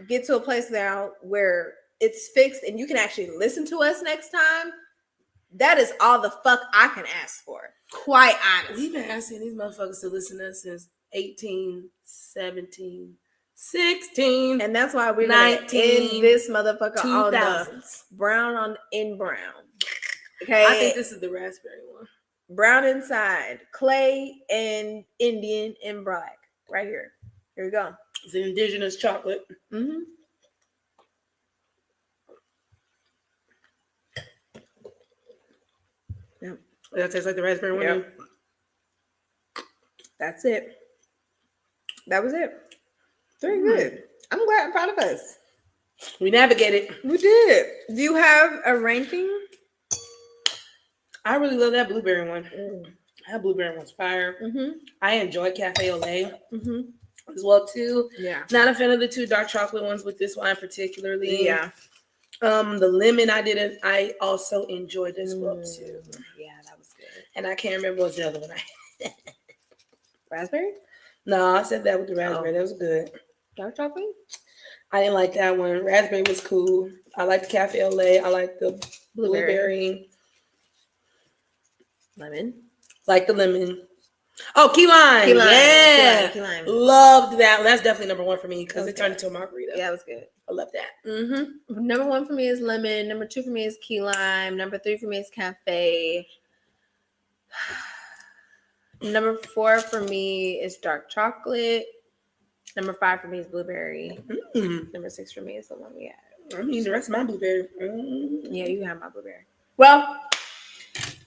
get to a place now where it's fixed and you can actually listen to us next time. That is all the fuck I can ask for. Quite honestly. We've been asking these motherfuckers to listen to us since 18, 17, 16. And that's why we're 19, in this motherfucker 2000s. on the brown in brown. Okay. I think this is the raspberry one. Brown inside, clay and Indian and black. Right here. Here we go. It's an indigenous chocolate. Mm-hmm. Yeah. That tastes like the raspberry one. Yep. That's it. That was it. Very good. I'm glad. I'm proud of us. We navigated. We did. Do you have a ranking? I really love that blueberry one. That blueberry one's fire. Mm-hmm. I enjoy Cafe au lait as well too. Yeah. Not a fan of the two dark chocolate ones with this wine particularly. Yeah. The lemon I also enjoyed as well too. Yeah, that was good. And I can't remember what's the other one I had. Raspberry? No, I said that with the raspberry. That was good. Dark chocolate? I didn't like that one. Raspberry was cool. I liked the Cafe au lait. I like the blueberry. Lemon. Like the lemon. Oh, key lime. Key lime. Yeah. Key lime. Loved that one. That's definitely number one for me because it turned into a margarita. Yeah, it was good. I love that. Mm-hmm. Number one for me is lemon. Number two for me is key lime. Number three for me is cafe. Number four for me is dark chocolate. Number five for me is blueberry. Number six for me is the one we had. I mean, the rest of my blueberry. Yeah, you have my blueberry. Well,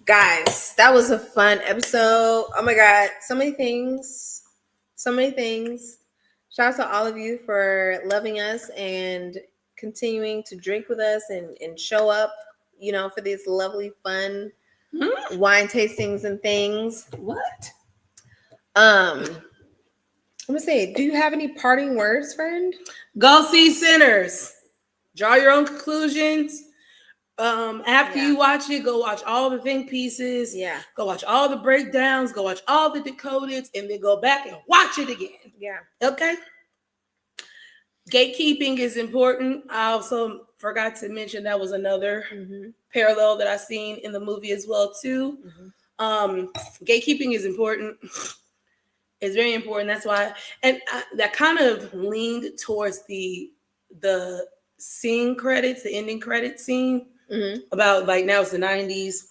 guys, that was a fun episode. Oh my God. So many things. So many things. Shout out to all of you for loving us and continuing to drink with us and show up, for these lovely, fun wine tastings and things. What? Let me see. Do you have any parting words, friend? Go see Sinners. Draw your own conclusions. After you watch it, go watch all the think pieces. Yeah. Go watch all the breakdowns. Go watch all the decodeds, and then go back and watch it again. Yeah. Okay. Gatekeeping is important. I also forgot to mention that was another parallel that I seen in the movie as well too. Gatekeeping is important. It's very important. That's why, and that kind of leaned towards the scene credits, the ending credit scene about like now it's the 90s.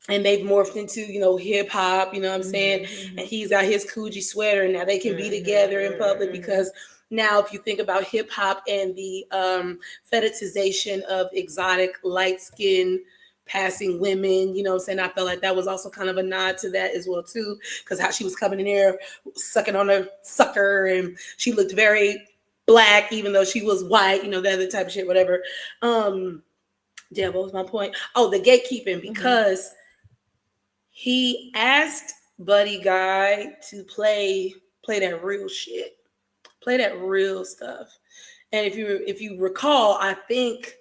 And they've morphed into, hip hop, you know what I'm saying? And he's got his Coogee sweater, and now they can be together in public because now if you think about hip hop and the fetishization of exotic, light-skinned, passing women, you know what I'm saying? I felt like that was also kind of a nod to that as well, too, because how she was coming in there, sucking on a sucker, and she looked very Black, even though she was white, the other type of shit, whatever. Yeah, what was my point? Oh, the gatekeeping, because he asked Buddy Guy to play that real shit, play that real stuff. And if you recall, I think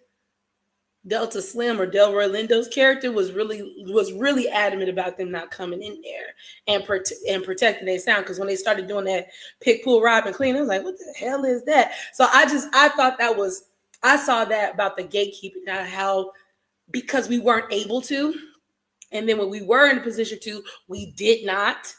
Delta Slim or Delroy Lindo's character was really adamant about them not coming in there and protecting their sound, because when they started doing that pick, pull, rob, and clean, I was like, what the hell is that? So I saw that about the gatekeeping, how because we weren't able to, and then when we were in a position to, we did not.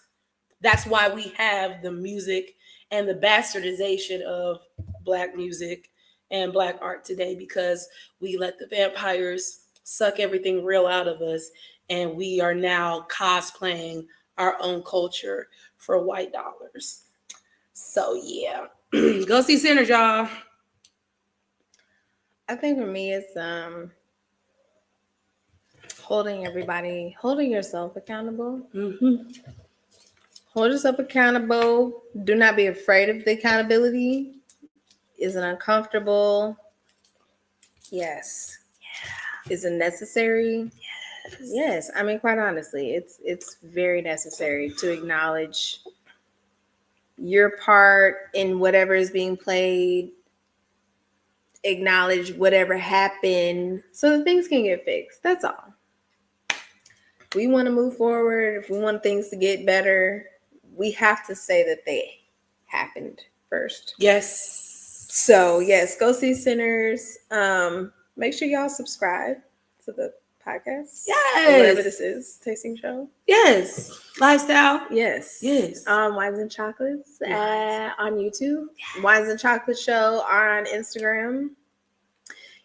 That's why we have the music and the bastardization of Black music and Black art today, because we let the vampires suck everything real out of us, and we are now cosplaying our own culture for white dollars. So yeah, go see Sinners, y'all. I think for me, it's holding yourself accountable. Hold yourself accountable. Do not be afraid of the accountability. Is it uncomfortable? Yes. Yeah. Is it necessary? Yes. I mean, quite honestly, it's very necessary to acknowledge your part in whatever is being played, acknowledge whatever happened so that things can get fixed. That's all. If we want to move forward, if we want things to get better, we have to say that they happened first. Yes. So yes, go see Sinners. Make sure y'all subscribe to the podcast. Yes. Whatever this is, tasting show. Yes. Lifestyle. Yes. Yes. Wines and Chocolates on YouTube. Yes. Wines and Chocolate Show on Instagram.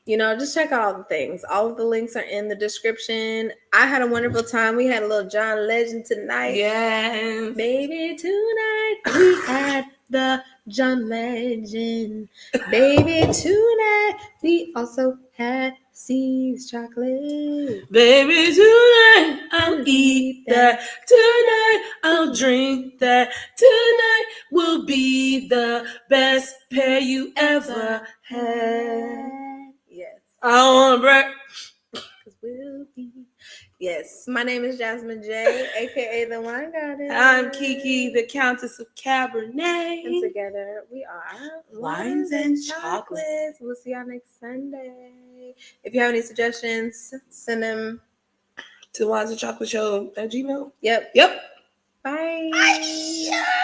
Just check out all the things. All of the links are in the description. I had a wonderful time. We had a little John Legend tonight. Yes. Baby, tonight we had the John Legend. Baby, tonight we also had C's chocolate. Baby, tonight I'll eat that. Tonight I'll drink that. Tonight will be the best pair you ever had. Yes. I want to break. We'll be. Yes. My name is Jasmine J, aka the Wine Goddess. I'm Kiki, the Kountess of Kabernet. And together we are Wines and Chocolates. We'll see y'all next Sunday. If you have any suggestions, send them to winesandchocolateshow@gmail.com. Yep. Bye. Bye.